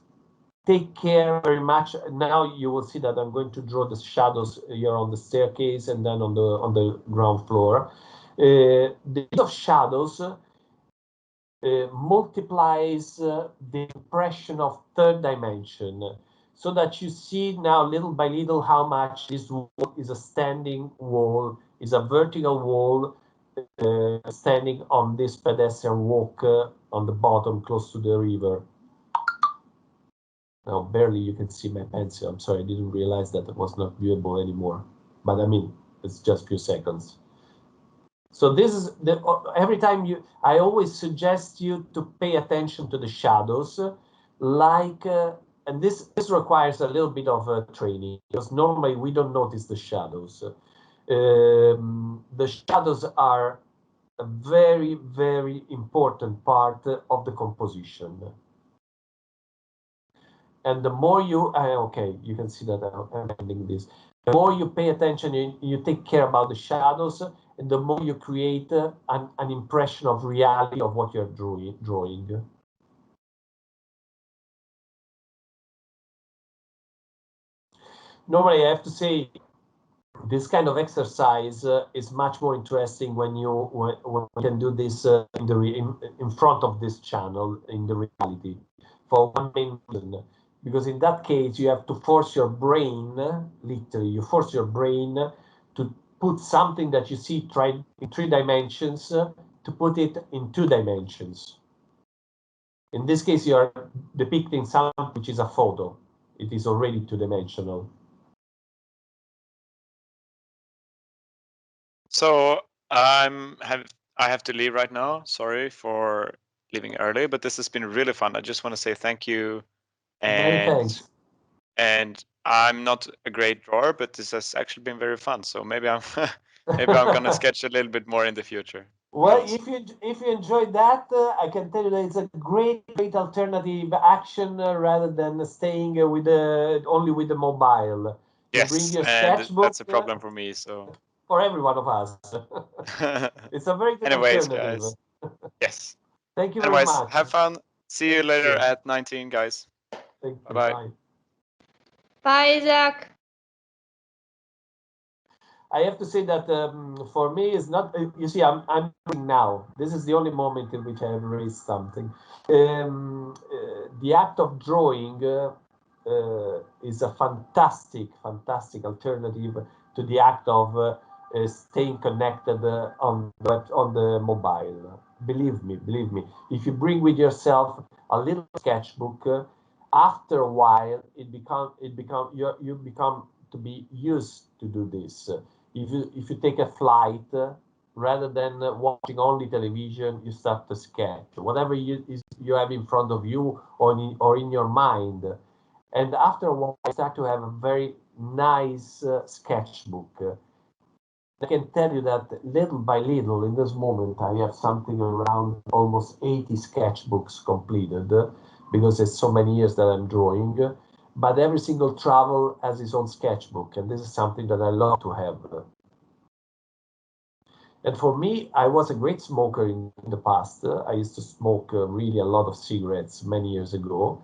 take care very much. Now you will see that I'm going to draw the shadows here on the staircase and then on the ground floor. The use of shadows multiplies the impression of third dimension, so that you see now little by little how much this wall is a standing wall, is a vertical wall standing on this pedestrian walk on the bottom close to the river. Now barely you can see my pencil. I'm sorry, I didn't realize that it was not viewable anymore, but I mean it's just a few seconds. So this is every time I always suggest you to pay attention to the shadows, and this requires a little bit of training, because normally we don't notice the shadows. The shadows are a very, very important part of the composition. And the more okay, you can see that I'm ending this. The more you pay attention, you take care about the shadows, and the more you create an impression of reality of what you're drawing. Normally, I have to say, this kind of exercise is much more interesting when you can do this in front of this channel in the reality, for one main reason. Because in that case, you have to force your brain, literally, you force your brain to put something that you see in 3 dimensions to put it in 2 dimensions. In this case, you are depicting something which is a photo. It is already 2-dimensional. So I have to leave right now. Sorry for leaving early, but this has been really fun. I just want to say thank you. Many thanks. And I'm not a great drawer, but this has actually been very fun. So maybe I'm gonna sketch a little bit more in the future. Well, if you enjoyed that, I can tell you that it's a great alternative action rather than staying with only with the mobile. Yes, you bring your and sketchbook, that's a problem for me. So for every one of us, it's a very good Anyways, alternative. guys. Yes. Thank you very much. Have fun. See you later at 19, guys. Thank you. Bye. Bye, Zach. I have to say that for me, it's not. You see, I'm now. This is the only moment in which I have raised something. The act of drawing is a fantastic alternative to the act of staying connected on the mobile. Believe me. If you bring with yourself a little sketchbook, after a while, you become to be used to do this. If you take a flight, rather than watching only television, you start to sketch whatever you have in front of you or in your mind, and after a while, you start to have a very nice sketchbook. I can tell you that little by little, in this moment, I have something around almost 80 sketchbooks completed, because it's so many years that I'm drawing. But every single travel has its own sketchbook, and this is something that I love to have. And for me, I was a great smoker in the past. I used to smoke really a lot of cigarettes many years ago.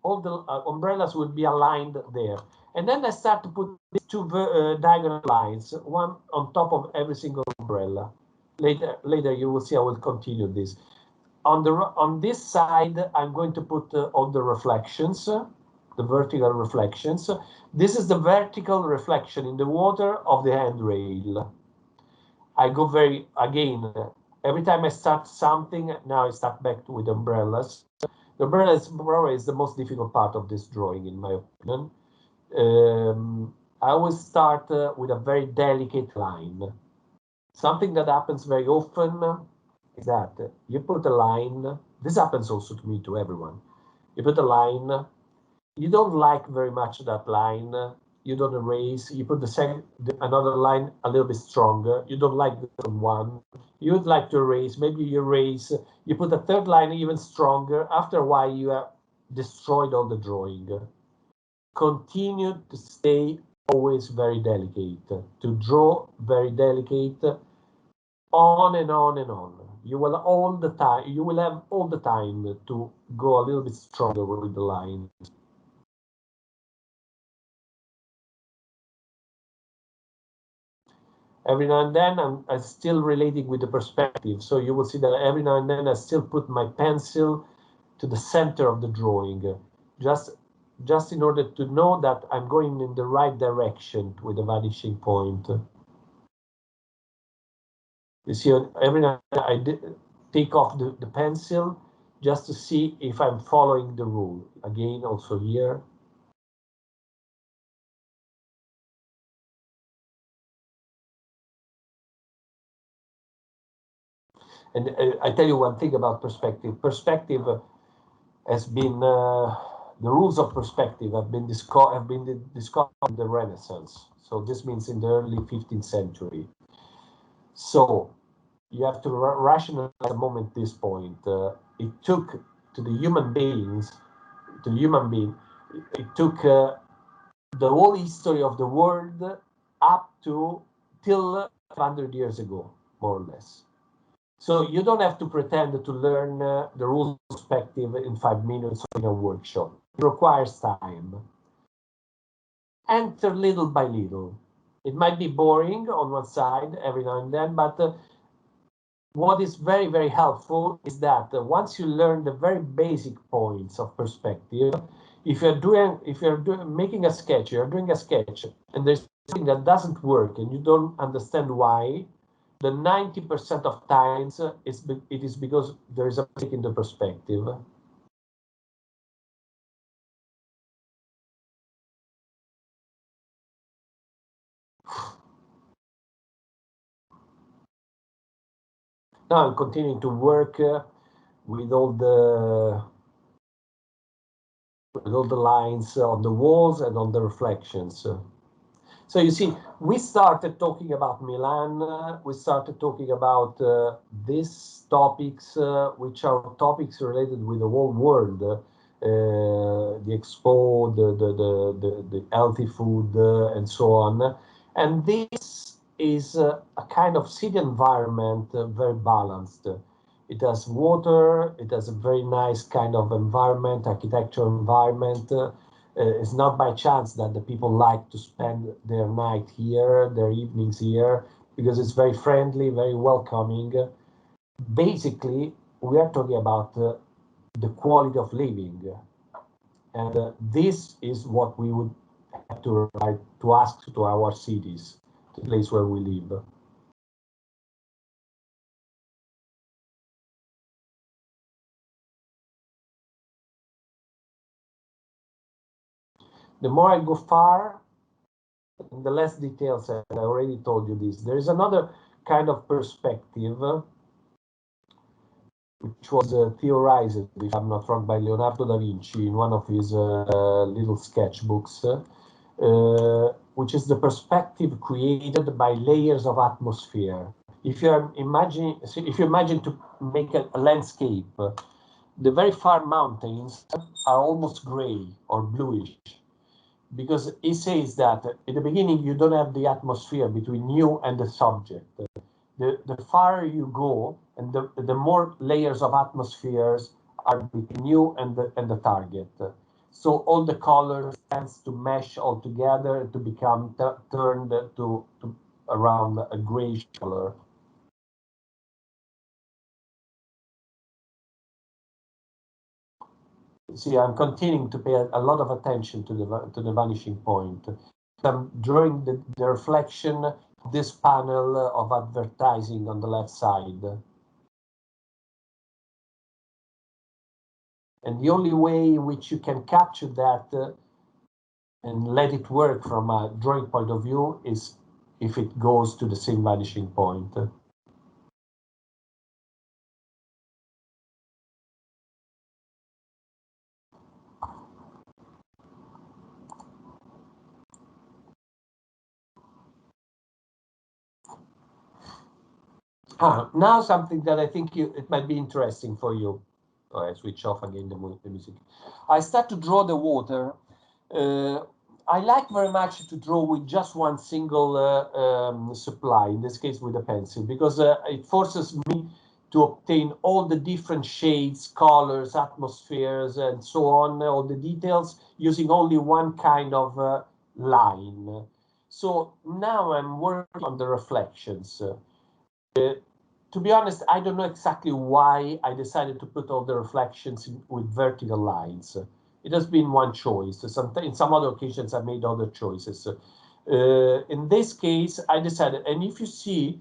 all the umbrellas will be aligned there. And then I start to put these two diagonal lines, one on top of every single umbrella. Later you will see I will continue this. On this side, I'm going to put all the reflections, the vertical reflections. This is the vertical reflection in the water of the handrail. I go again, every time I start something, now I start back with umbrellas. The umbrella is the most difficult part of this drawing, in my opinion. I always start with a very delicate line. Something that happens very often is that you put a line. This happens also to me, to everyone. You put a line, you don't like very much that line, you don't erase, you put another line a little bit stronger, you don't like the one, you would like to erase, maybe you erase, you put a third line even stronger. After a while, you have destroyed all the drawing. Continue to stay always very delicate, to draw very delicate, on and on and on. You will have all the time to go a little bit stronger with the lines. Every now and then I'm still relating with the perspective. So you will see that every now and then I still put my pencil to the center of the drawing, just in order to know that I'm going in the right direction with the vanishing point. You see, every now and then I take off the pencil just to see if I'm following the rule. Again, also here. And I tell you one thing about perspective. Perspective has been the rules of perspective have been discovered in the Renaissance. So this means in the early 15th century. So you have to rationalize a moment at this point. It took to the human being, it took the whole history of the world up to till 500 years ago, more or less. So you don't have to pretend to learn the rules of perspective in 5 minutes in a workshop. It requires time. Enter little by little. It might be boring on one side every now and then, but what is very, very helpful is that once you learn the very basic points of perspective, if you're making a sketch, you're doing a sketch, and there's something that doesn't work and you don't understand why, the 90% of times it is because there is a mistake in the perspective. Now I'm continuing to work with all the lines on the walls and on the reflections. So you see, we started talking about Milan, we started talking about these topics, which are topics related with the whole world, the expo, the healthy food, and so on. And this is a kind of city environment, very balanced. It has water, it has a very nice kind of environment, architectural environment. It's not by chance that the people like to spend their night here, their evenings here, because it's very friendly, very welcoming. Basically, we are talking about the quality of living. And this is what we would have to ask to our cities, the place where we live. The more I go far, the less details, and I already told you this. There is another kind of perspective, which was theorized, if I'm not wrong, by Leonardo da Vinci in one of his little sketchbooks, which is the perspective created by layers of atmosphere. If you imagine to make a landscape, the very far mountains are almost gray or bluish, because it says that in the beginning you don't have the atmosphere between you and the subject. The farther you go, and the more layers of atmospheres are between you and the target. So all the colors tends to mesh all together to become turned to around a grayish color. See, I'm continuing to pay a lot of attention to the vanishing point. I'm drawing the reflection of this panel of advertising on the left side. And the only way in which you can capture that and let it work from a drawing point of view is if it goes to the same vanishing point. Now something that I think it might be interesting for you. Oh, I switch off again the music. I start to draw the water. I like very much to draw with just one single supply, in this case with a pencil, because it forces me to obtain all the different shades, colors, atmospheres, and so on, all the details, using only one kind of line. So now I'm working on the reflections. To be honest, I don't know exactly why I decided to put all the reflections with vertical lines. It has been one choice. In some other occasions, I made other choices. In this case, I decided, and if you see,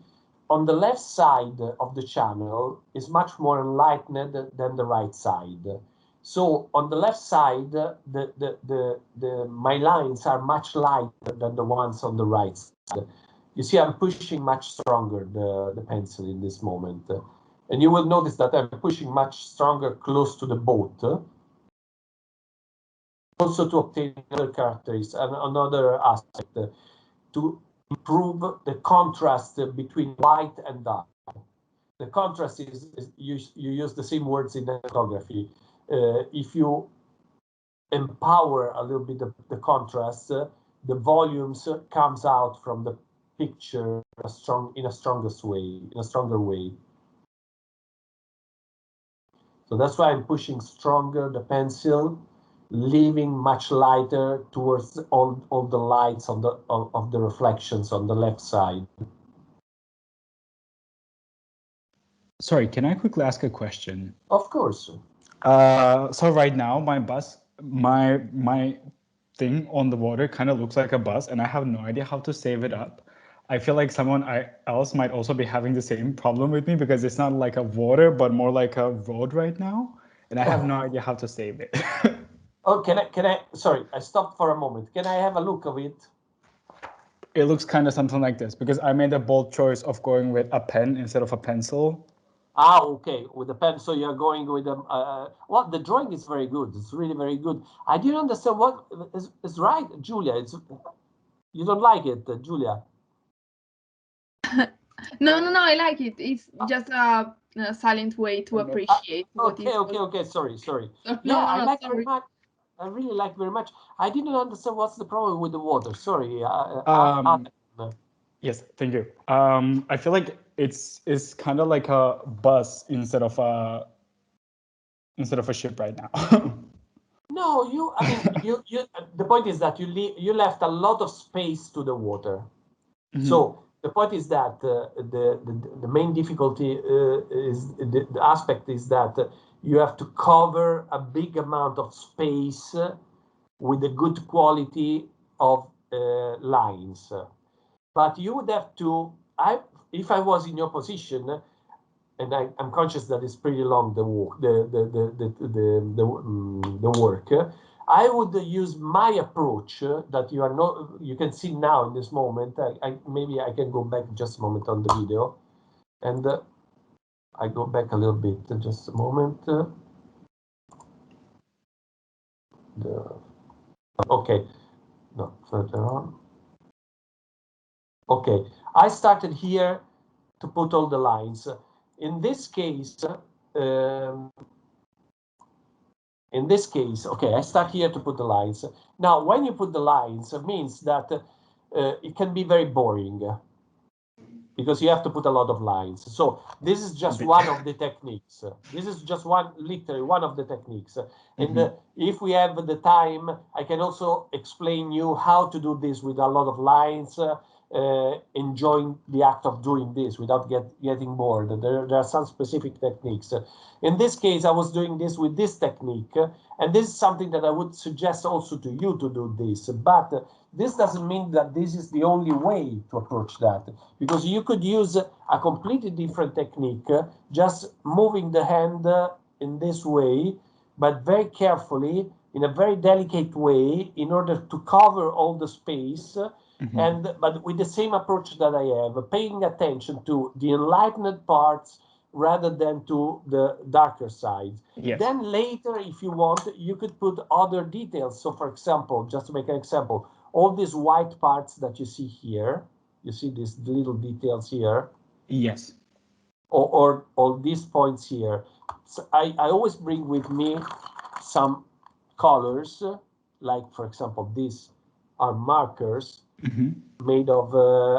on the left side of the channel is much more enlightened than the right side. So on the left side, my lines are much lighter than the ones on the right side. You see, I'm pushing much stronger the pencil in this moment. And you will notice that I'm pushing much stronger close to the boat. Also to obtain other characteristics and another aspect, to improve the contrast between light and dark. The contrast is you use the same words in photography. If you empower a little bit the contrast, the volumes comes out from the picture in a stronger way. So that's why I'm pushing stronger the pencil, leaving much lighter towards all the lights of the reflections on the left side. Sorry, can I quickly ask a question? Of course. So right now my thing on the water kind of looks like a bus, and I have no idea how to save it up. I feel like someone else might also be having the same problem with me, because it's not like a water, but more like a road right now, and I have no idea how to save it. Oh, can I? Sorry, I stopped for a moment. Can I have a look of it? It looks kind of something like this, because I made a bold choice of going with a pen instead of a pencil. Ah, okay, with the pen. So you're going with them. Well, the drawing is very good. It's really very good. I didn't understand what is right, Julia. You don't like it, Julia? No, I like it. It's just a silent way to appreciate what is. Okay. Sorry. No, I like sorry. very much. I really like very much. I didn't understand what's the problem with the water. Sorry. Yes, thank you. I feel like it's kind of like a bus instead of a ship right now. No, I mean, the point is that you left a lot of space to the water. Mm-hmm. So the point is that the main difficulty is the aspect is that you have to cover a big amount of space with a good quality of lines. But you would have to, if I was in your position, and I'm conscious that it's pretty long, the walk, the work. I would use my approach that you can see now in this moment. Maybe I can go back just a moment on the video, and I go back a little bit, just a moment. Okay, no, further on. Okay, I started here to put all the lines. In this case, okay, I start here to put the lines. Now, when you put the lines, it means that it can be very boring. because you have to put a lot of lines. So this is just one of the techniques. This is just literally one of the techniques. And if we have the time, I can also explain you how to do this with a lot of lines, enjoying the act of doing this without getting bored. There are some specific techniques. In this case, I was doing this with this technique, and this is something that I would suggest also to you to do this. But this doesn't mean that this is the only way to approach that, because you could use a completely different technique, just moving the hand in this way, but very carefully, in a very delicate way, in order to cover all the space. But with the same approach that I have, paying attention to the enlightened parts rather than to the darker sides. Yes. Then later, if you want, you could put other details. So for example, just to make an example, all these white parts that you see here, you see these little details here? Yes. Or these points here. So I always bring with me some colors, like for example, these are markers made of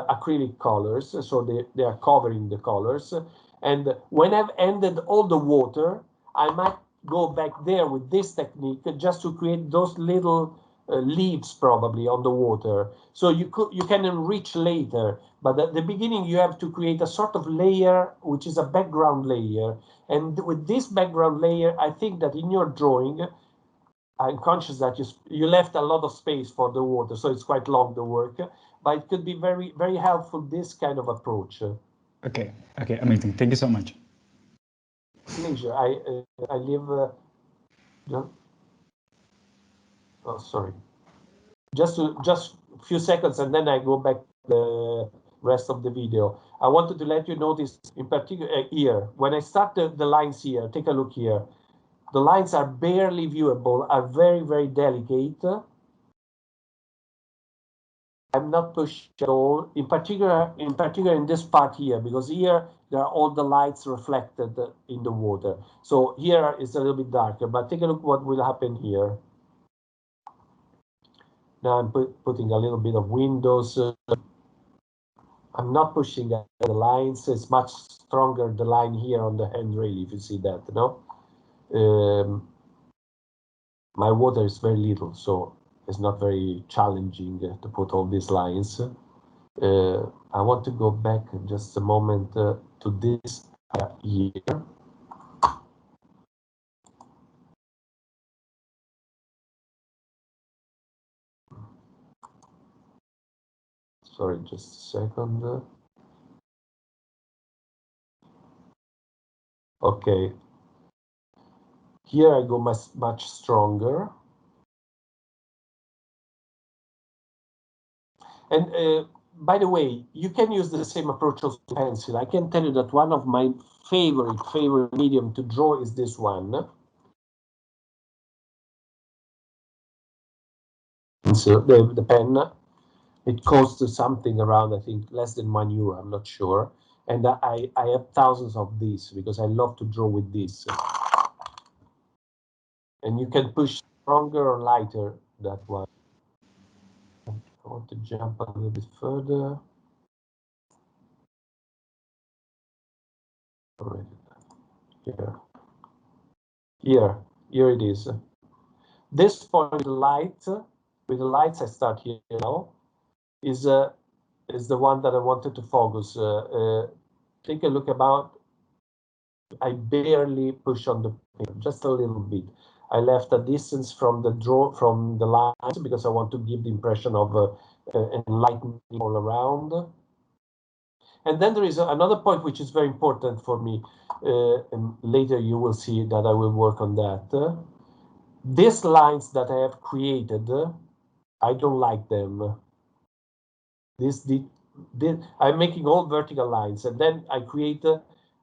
acrylic colors, so they are covering the colors. And when I've ended all the water, I might go back there with this technique just to create those little leaves probably on the water. So you can enrich later, but at the beginning you have to create a sort of layer which is a background layer. And with this background layer, I think that in your drawing, I'm conscious that you left a lot of space for the water, so it's quite long, the work, but it could be very, very helpful, this kind of approach. Okay, amazing. Thank you so much. Pleasure. I live, oh, sorry. Just a few seconds, and then I go back to the rest of the video. I wanted to let you notice, in particular here, when I start the lines here, take a look here. The lines are barely viewable, are very, very delicate. I'm not pushing at all, in particular in this part here, because here there are all the lights reflected in the water. So here it's a little bit darker, but take a look what will happen here. Now I'm putting a little bit of windows. I'm not pushing the lines. It's much stronger, the line here on the handrail, if you see that, you know. My water is very little, so it's not very challenging to put all these lines. I want to go back just a moment to this here. Sorry, just a second. Okay. Here I go much stronger. And by the way, you can use the same approach of pencil. I can tell you that one of my favorite medium to draw is this one. So the pen, it costs something around, I think, less than €1. I'm not sure. And I have thousands of these because I love to draw with this. And you can push stronger or lighter, that one. I want to jump a little bit further. Here it is. This point with the lights I start here now, is the one that I wanted to focus. Take a look about. I barely push on the paper, just a little bit. I left a distance from the lines because I want to give the impression of enlightenment all around. And then there is another point which is very important for me, and later you will see that I will work on that. These lines that I have created, I don't like them. I'm making all vertical lines, and then I create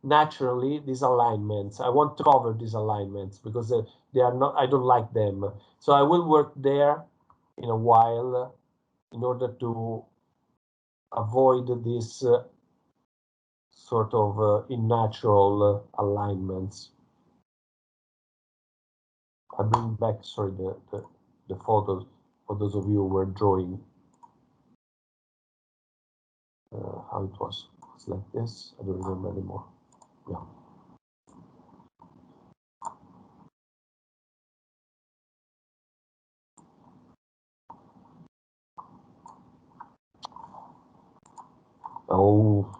naturally these alignments. I want to cover these alignments because they are not. I don't like them, so I will work there in a while in order to avoid this sort of unnatural alignments. I bring back, sorry, the photos for those of you who were drawing how it was. It's like this. I don't remember anymore. Yeah. Oh.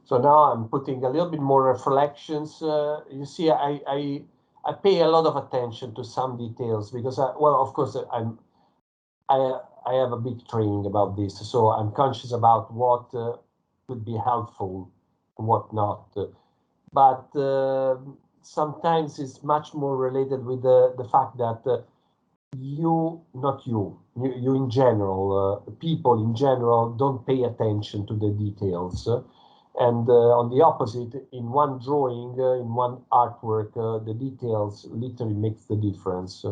So now I'm putting a little bit more reflections. You see, I pay a lot of attention to some details because, well, of course, I have a big training about this, so I'm conscious about what could be helpful and what not. But sometimes it's much more related with the fact that not you in general, people in general don't pay attention to the details. And on the opposite, in one drawing, in one artwork, the details literally makes the difference.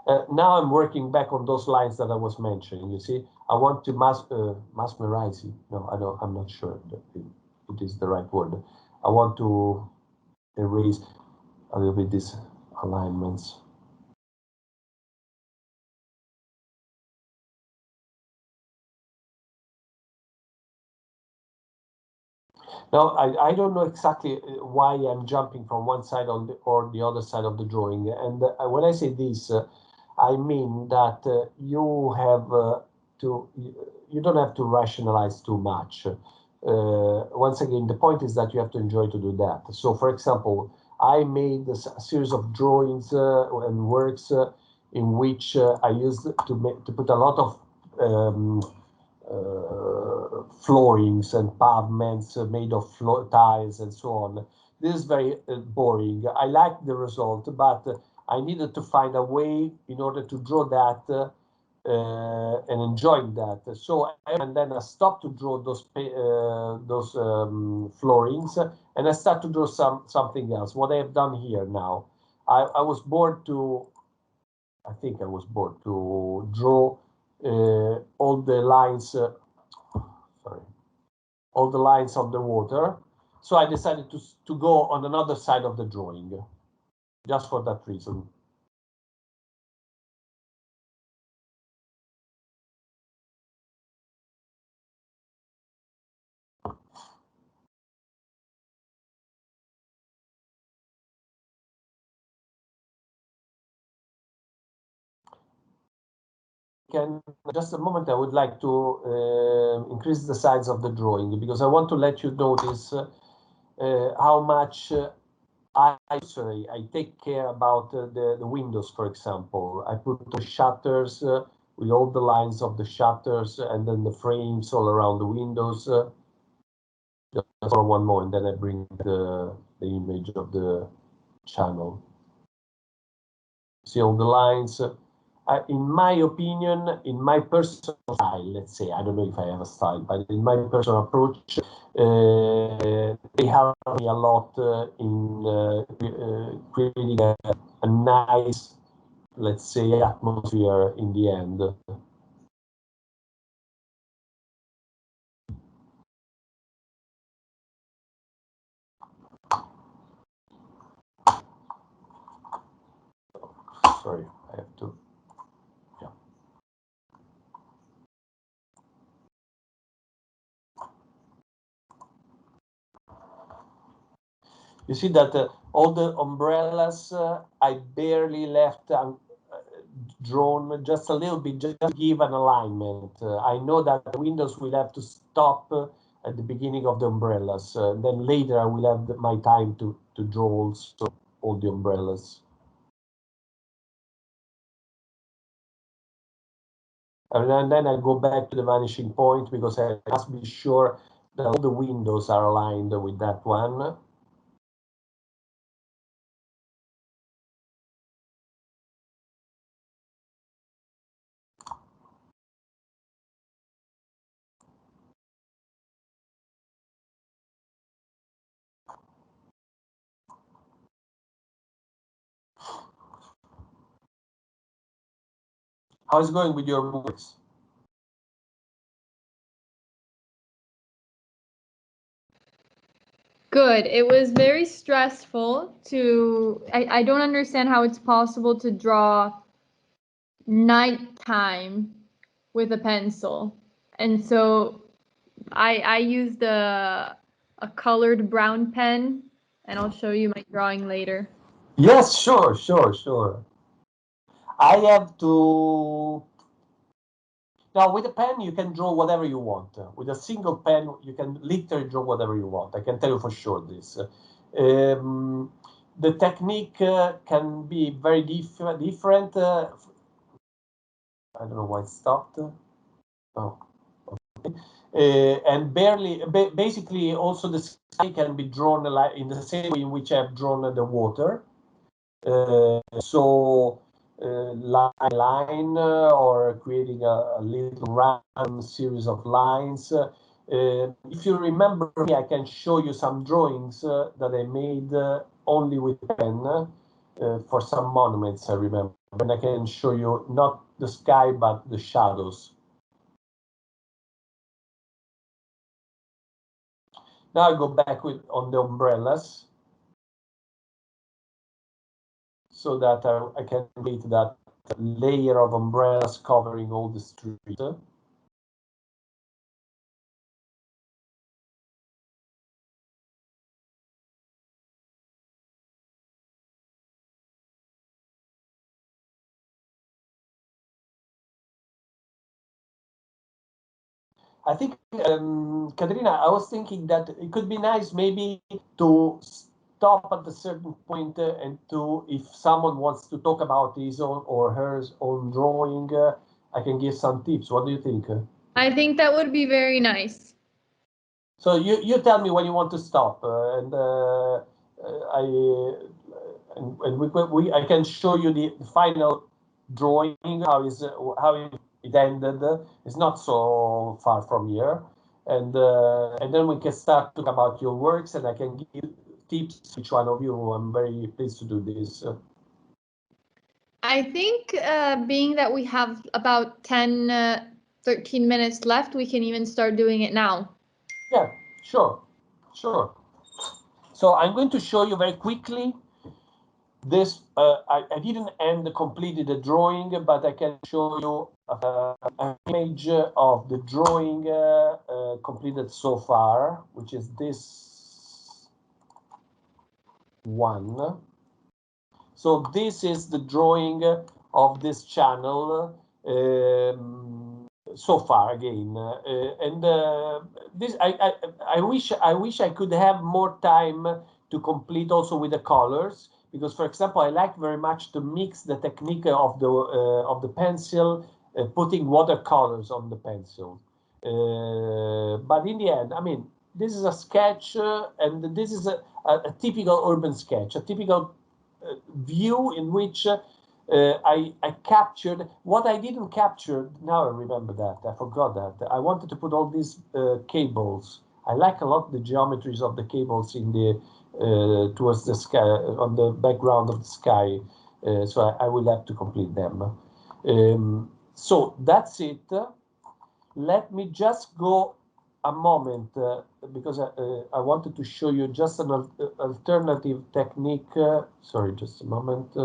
Now I'm working back on those lines that I was mentioning. You see, I want to mesmerize it. No, I'm not sure that it is the right word. I want to erase a little bit these alignments. Now, I don't know exactly why I'm jumping from one side or the other side of the drawing. And when I say this, I mean that you don't have to rationalize too much. Once again, the point is that you have to enjoy to do that. So, for example, I made a series of drawings and works in which I used to put a lot of floorings and pavements made of tiles and so on. This is very boring. I like the result, but I needed to find a way in order to draw that and enjoy that. So and then I stopped to draw those floorings, and I start to draw something else. What I have done here now, I was bored to. I think I was bored to draw all the lines. All the lines of the water. So I decided to go on another side of the drawing, just for that reason. Just a moment, I would like to increase the size of the drawing because I want to let you notice how much I take care about the windows, for example. I put the shutters with all the lines of the shutters and then the frames all around the windows. Just for one moment, then I bring the image of the channel. See all the lines. In my opinion, in my personal style, let's say, I don't know if I have a style, but in my personal approach, they help me a lot in creating a nice, let's say, atmosphere in the end. Sorry, I have to. Yeah. You see that all the umbrellas I barely left drawn just a little bit, just to give an alignment. I know that the windows will have to stop at the beginning of the umbrellas. Then later I will have my time to draw also all the umbrellas. And then I go back to the vanishing point because I must be sure that all the windows are aligned with that one. How's it going with your movies? Good. It was very stressful I don't understand how it's possible to draw nighttime with a pencil. And so I used a colored brown pen, and I'll show you my drawing later. Yes, sure, sure, sure. I have to. Now, with a pen, you can draw whatever you want. With a single pen, you can literally draw whatever you want. I can tell you for sure this. The technique can be very different. I don't know why it stopped. Oh. And basically, also the sky can be drawn in the same way in which I've drawn the water. So line or creating a little random series of lines. If you remember me, I can show you some drawings that I made only with pen for some monuments, I remember. And I can show you not the sky, but the shadows. Now I go back on the umbrellas so that I can create that layer of umbrellas covering all the street. I think, Katerina, I was thinking that it could be nice maybe to stop at a certain point and if someone wants to talk about his own or her own drawing, I can give some tips. What do you think? I think that would be very nice. So you tell me when you want to stop, and I can show you the final drawing. How it ended? It's not so far from here, and then we can start talking about your works, and I can give tips to each one of you. I'm very pleased to do this. I think being that we have about 10, 13 minutes left, we can even start doing it now. Yeah, sure, sure. So I'm going to show you very quickly this. I didn't completed the drawing, but I can show you an image of the drawing completed so far, which is this one. So this is the drawing of this channel so far again, and this I wish I could have more time to complete also with the colors, because for example I like very much to mix the technique of the pencil, putting watercolors on the pencil, but in the end, I mean, this is a sketch, and this is a typical urban sketch, a typical view in which I captured what I didn't capture. Now I remember that. I forgot that. I wanted to put all these cables. I like a lot the geometries of the cables in the towards the sky, on the background of the sky. So I will have to complete them. So that's it. Let me just go a moment because I wanted to show you just an alternative technique. Sorry, just a moment.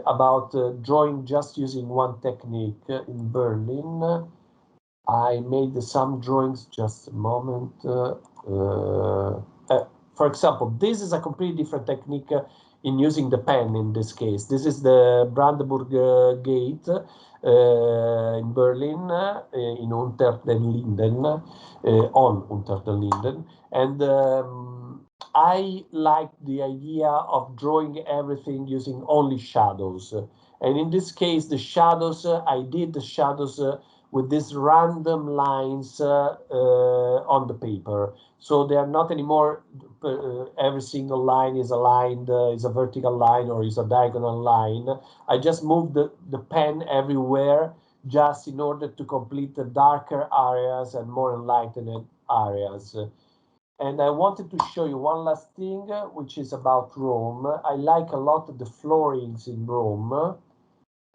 About drawing just using one technique in Berlin. I made some drawings, just a moment. For example, this is a completely different technique in using the pen in this case. This is the Brandenburg Gate in Berlin, in Unter den Linden, on Unter den Linden. And I like the idea of drawing everything using only shadows. And in this case, the shadows, I did the shadows with these random lines on the paper. So they are not anymore, every single line is aligned, is a vertical line or is a diagonal line. I just moved the pen everywhere just in order to complete the darker areas and more enlightened areas. And I wanted to show you one last thing, which is about Rome. I like a lot the floorings in Rome,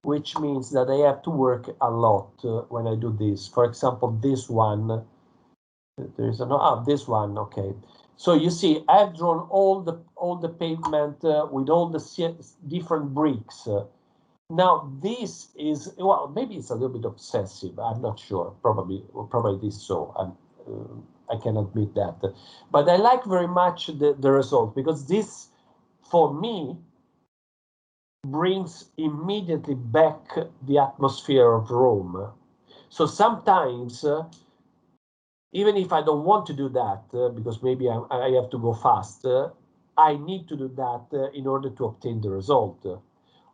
which means that I have to work a lot when I do this. For example, this one, there's this one, okay. So you see, I've drawn all the pavement with all the different bricks. Now this is, well, maybe it's a little bit obsessive. I'm not sure. Probably it is so. I can admit that. But I like very much the result, because this, for me, brings immediately back the atmosphere of Rome. So sometimes, even if I don't want to do that, because maybe I have to go fast, I need to do that in order to obtain the result.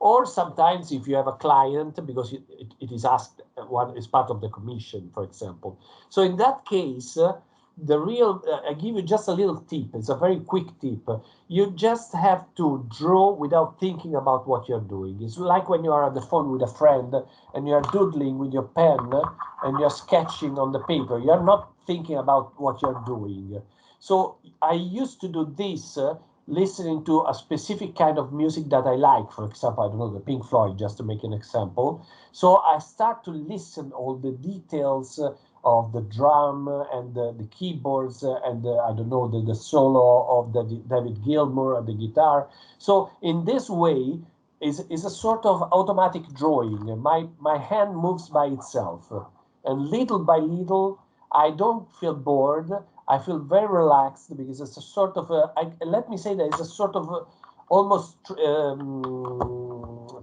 Or sometimes if you have a client, because it is asked, one is part of the commission, for example. So in that case, I give you just a little tip. It's a very quick tip. You just have to draw without thinking about what you're doing. It's like when you are on the phone with a friend and you're doodling with your pen and you're sketching on the paper. You're not thinking about what you're doing. So I used to do this listening to a specific kind of music that I like. For example, I don't know, the Pink Floyd, just to make an example. So I start to listen all the details of the drum and the keyboards and I don't know, the solo of David Gilmour at the guitar. So in this way is a sort of automatic drawing. My hand moves by itself, and little by little I don't feel bored. I feel very relaxed, because it's a sort of let me say that it's a sort of almost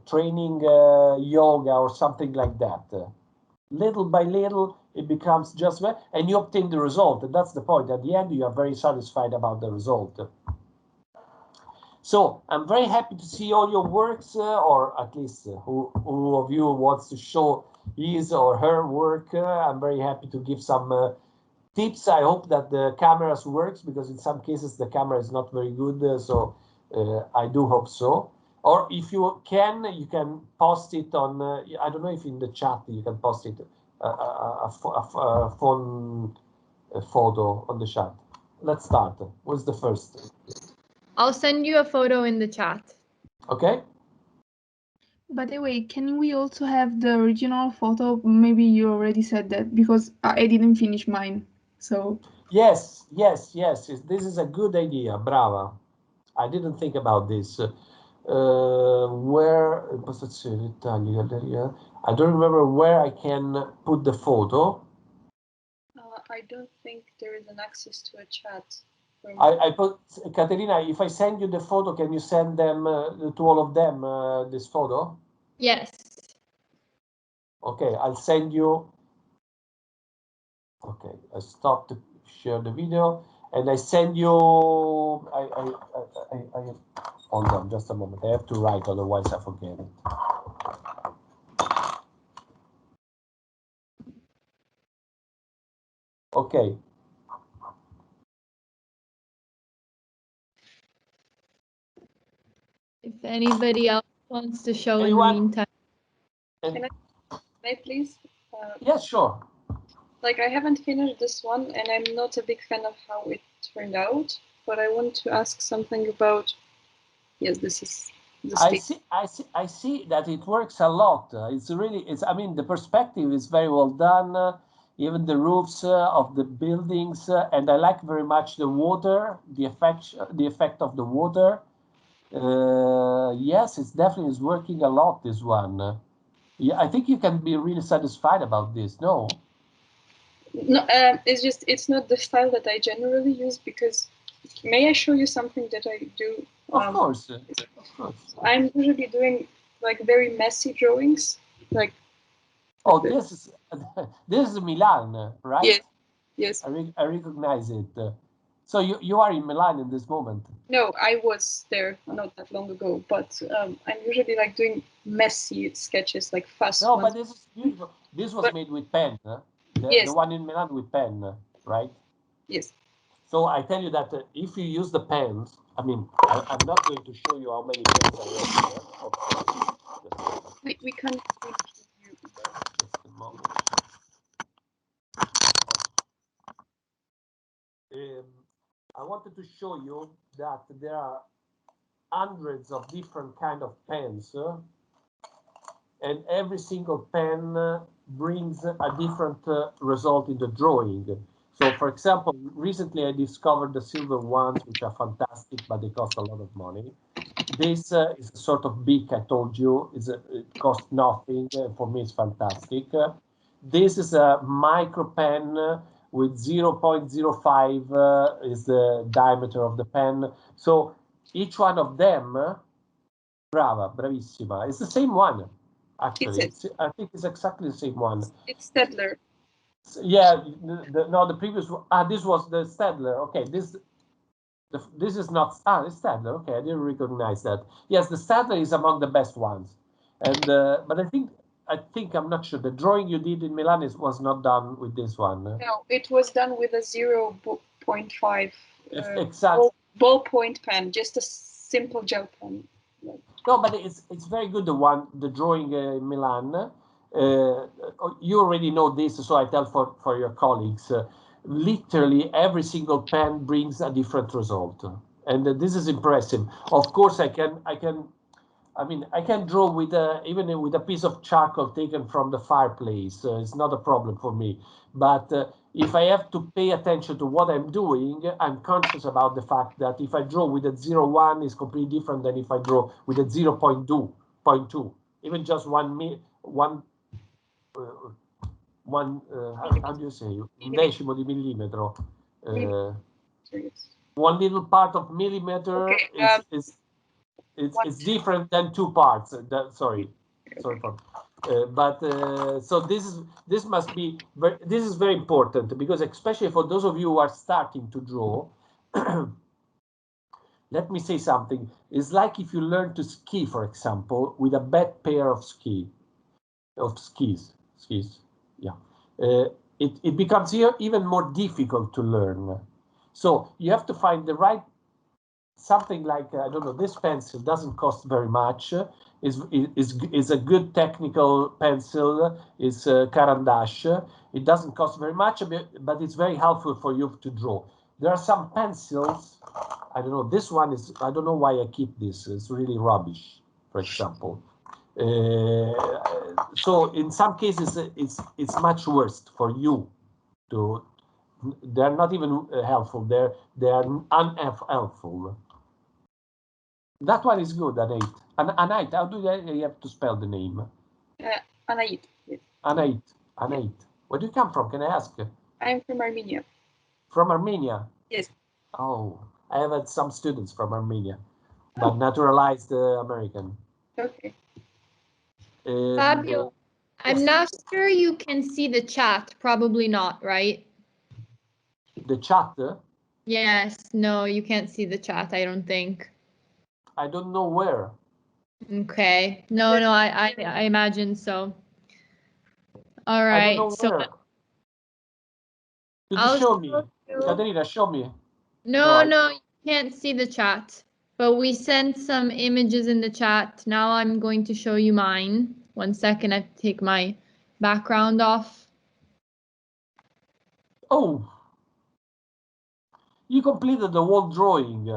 training yoga or something like that. Little by little, it becomes just, and you obtain the result. And that's the point. At the end, you are very satisfied about the result. So I'm very happy to see all your works, or at least who of you wants to show his or her work. I'm very happy to give some tips. I hope that the cameras works, because in some cases the camera is not very good. So I do hope so. Or if you can post it on, I don't know if in the chat you can post it, a phone photo on the chat. Let's start. What's the first? I'll send you a photo in the chat. Okay. By the way, can we also have the original photo? Maybe you already said that, because I didn't finish mine. So yes. This is a good idea. Brava. I didn't think about this. Where I don't remember where I can put the photo. I don't think there is an access to a chat. I put, Caterina, if I send you the photo, can you send them to all of them this photo? Yes. Okay, I'll send you. Okay, I stop to share the video, and I send you. Hold on, just a moment. I have to write, otherwise I forget it. Okay. If anybody else wants to show Anyone? in the meantime. Can I please? Yes, sure. Like, I haven't finished this one, and I'm not a big fan of how it turned out, but I want to ask something about. Yes, this is. I see that it works a lot. I mean, the perspective is very well done. Even the roofs of the buildings, and I like very much the water, the effect of the water. Yes, it's definitely is working a lot, this one. Yeah, I think you can be really satisfied about this. No. No, it's not the style that I generally use, because. May I show you something that I do? Of course. I'm usually doing like very messy drawings, like. Oh, this is Milan, right? Yes. Yes. I recognize it. So you are in Milan in this moment? No, I was there not that long ago, but I'm usually like doing messy sketches, like fast No, ones. but this is beautiful. This was made with pen. Yes. The one in Milan with pen, right? Yes. So I tell you that if you use the pens, I mean, I'm not going to show you how many pens I have here. We can't. Just a moment. I wanted to show you that there are hundreds of different kind of pens, and every single pen brings a different result in the drawing. So, for example, recently I discovered the silver ones, which are fantastic, but they cost a lot of money. This is a sort of beak I told you. It costs nothing. For me, it's fantastic. This is a micro pen with 0.05 is the diameter of the pen. So each one of them, brava, bravissima. It's the same one, actually. I think it's exactly the same one. It's Stedler. Yeah, no, the previous one. This was the Stedler. Okay, this is not. It's Stadler. Okay, I didn't recognize that. Yes, the Stadler is among the best ones, and but I think I'm not sure the drawing you did in Milan was not done with this one. No, it was done with a 0.5 ballpoint pen, just a simple gel pen. No, but it's very good. The drawing in Milan. You already know this, so I tell for your colleagues. Literally every single pen brings a different result, and this is impressive. Of course, I can draw with even with a piece of charcoal taken from the fireplace. It's not a problem for me. But if I have to pay attention to what I'm doing, I'm conscious about the fact that if I draw with a 0.1 is completely different than if I draw with a 0.2, even just how do you say, un decimo di millimetro. One little part of millimeter it's different than 2 parts. Sorry for. So this must be this is very important, because especially for those of you who are starting to draw. Let me say something. It's like if you learn to ski, for example, with a bad pair of skis. Yeah. It becomes even more difficult to learn. So you have to find the right, something like, I don't know, this pencil doesn't cost very much. Is a good technical pencil. It's Caran d'Ache. It doesn't cost very much, but it's very helpful for you to draw. There are some pencils, I don't know, this one is, I don't know why I keep this. It's really rubbish, for example. So in some cases, it's much worse for you to. They're not even helpful. They're unhelpful. That one is good, Anait. Anait, how do you have to spell the name? Anait. Yes. Anait. Where do you come from? Can I ask? I'm from Armenia. From Armenia? Yes. Oh, I have had some students from Armenia, but naturalized American. Okay. Fabio, I'm not sure you can see the chat. Probably not, right? The chat? Yes. No, you can't see the chat, I don't think. I don't know where. Okay. No, I imagine so. All right. I don't know where. Could you show me? Caterina, show me. No, you can't see the chat. But we sent some images in the chat. Now I'm going to show you mine. 1 second, I have to take my background off. Oh, you completed the whole drawing.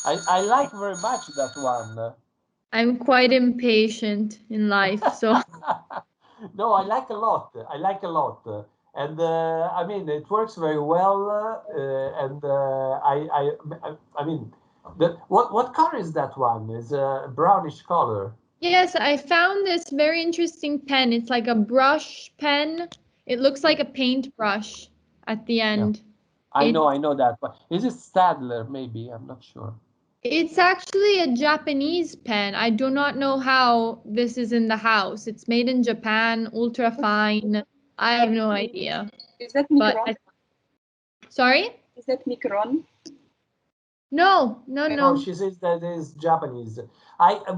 I like very much that one. I'm quite impatient in life, so. No, I like a lot. And I mean, it works very well. I mean, what color is that one? Is a brownish color. Yes, I found this very interesting pen. It's like a brush pen. It looks like a paintbrush at the end. Yeah. I know that one. Is it Stadler? Maybe, I'm not sure. It's actually a Japanese pen. I do not know how this is in the house. It's made in Japan, ultra fine. I have no idea. Is that Micron? Sorry? Is that Micron? No. No, she says that it is Japanese.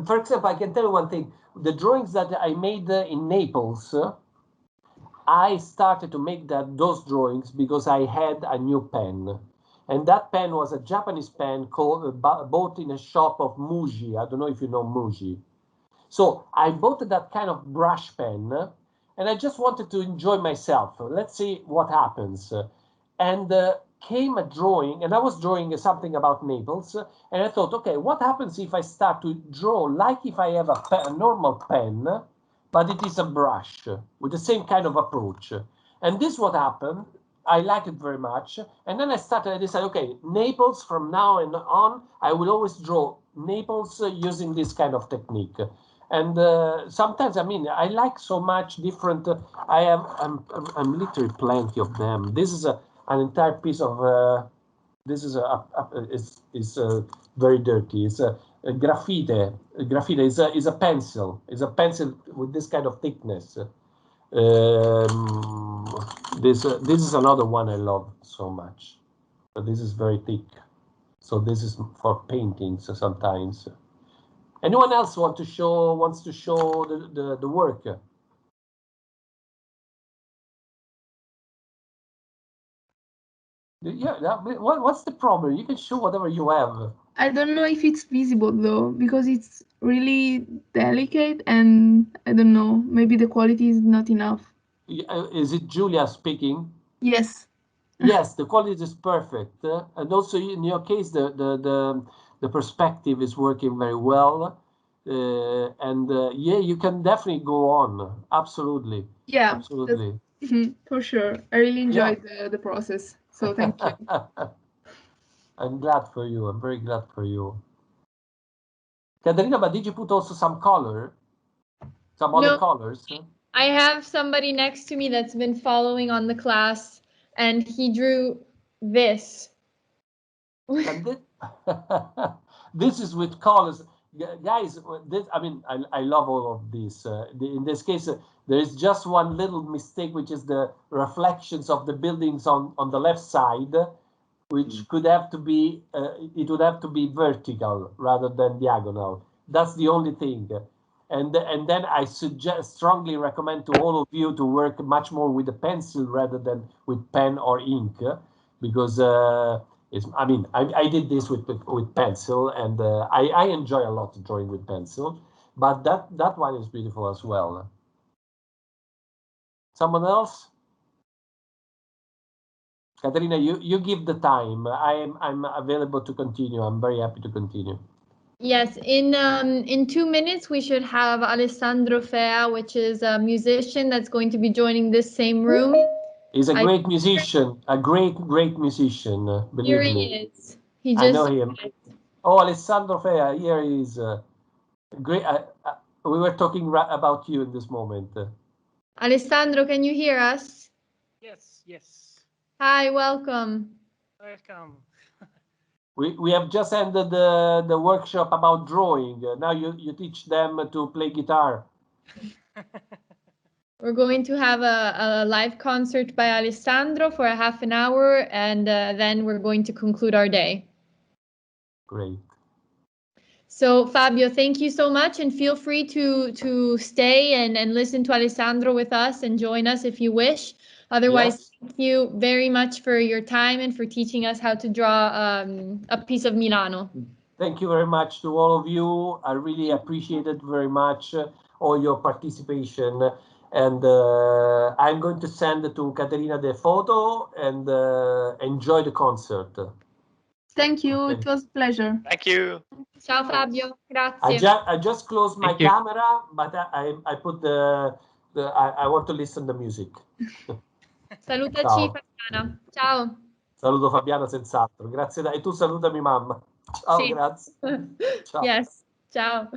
For example, I can tell you one thing. The drawings that I made in Naples, I started to make those drawings because I had a new pen. And that pen was a Japanese pen bought in a shop of Muji. I don't know if you know Muji. So I bought that kind of brush pen, and I just wanted to enjoy myself. Let's see what happens. And came a drawing, and I was drawing something about Naples, and I thought, okay, what happens if I start to draw like if I have a normal pen, but it is a brush with the same kind of approach? And this what happened. I like it very much. And then I decided, okay, Naples from now and on, I will always draw Naples using this kind of technique. And sometimes, I mean, I like so much different. I'm literally plenty of them. This is an entire piece of. This is very dirty. It's a graffiti. Graffiti is a pencil. It's a pencil with this kind of thickness. This is another one I love so much. But this is very thick. So this is for paintings sometimes. Anyone else wants to show the work? Yeah, what's the problem? You can show whatever you have. I don't know if it's visible though, because it's really delicate and I don't know, maybe the quality is not enough. Is it Julia speaking? Yes. Yes, the quality is perfect. And also in your case, the perspective is working very well. Yeah, you can definitely go on. Absolutely. Yeah, absolutely. For sure. I really enjoyed the process. So thank you. I'm glad for you. I'm very glad for you. Caterina, but did you put also some color? Some other colors? I have somebody next to me that's been following on the class, and he drew this. This is with colors. Guys, I mean, I love all of this. In this case, there is just one little mistake, which is the reflections of the buildings on the left side, which could have to be, it would have to be vertical rather than diagonal. That's the only thing. And then I strongly recommend to all of you to work much more with a pencil rather than with pen or ink, because I mean, I did this with pencil, and I enjoy a lot drawing with pencil, but that one is beautiful as well. Someone else? Caterina, you give the time. I'm available to continue. I'm very happy to continue. Yes, in 2 minutes we should have Alessandro Fea, which is a musician that's going to be joining this same room. He's a great musician, a great musician. Believe me. Here he is. He just. I know him. Oh, Alessandro Fea, here he is. Great. We were talking about you in this moment. Alessandro, can you hear us? Yes. Hi, welcome. Welcome. We have just ended the workshop about drawing. Now you teach them to play guitar. We're going to have a live concert by Alessandro for a half an hour, and then we're going to conclude our day. Great. So Fabio, thank you so much, and feel free to stay and listen to Alessandro with us and join us if you wish. Otherwise, Thank you very much for your time and for teaching us how to draw a piece of Milano. Thank you very much to all of you. I really appreciate it very much, all your participation. And I'm going to send to Caterina the photo and enjoy the concert. Thank you. It was a pleasure. Thank you. Ciao Fabio. Grazie. I just closed my camera, but I put I want to listen to the music. Salutaci Fabiana. Ciao. Saluto Fabiana senz'altro. Grazie. E tu salutami mamma. Ciao, sì. Grazie. Ciao. Yes. Ciao.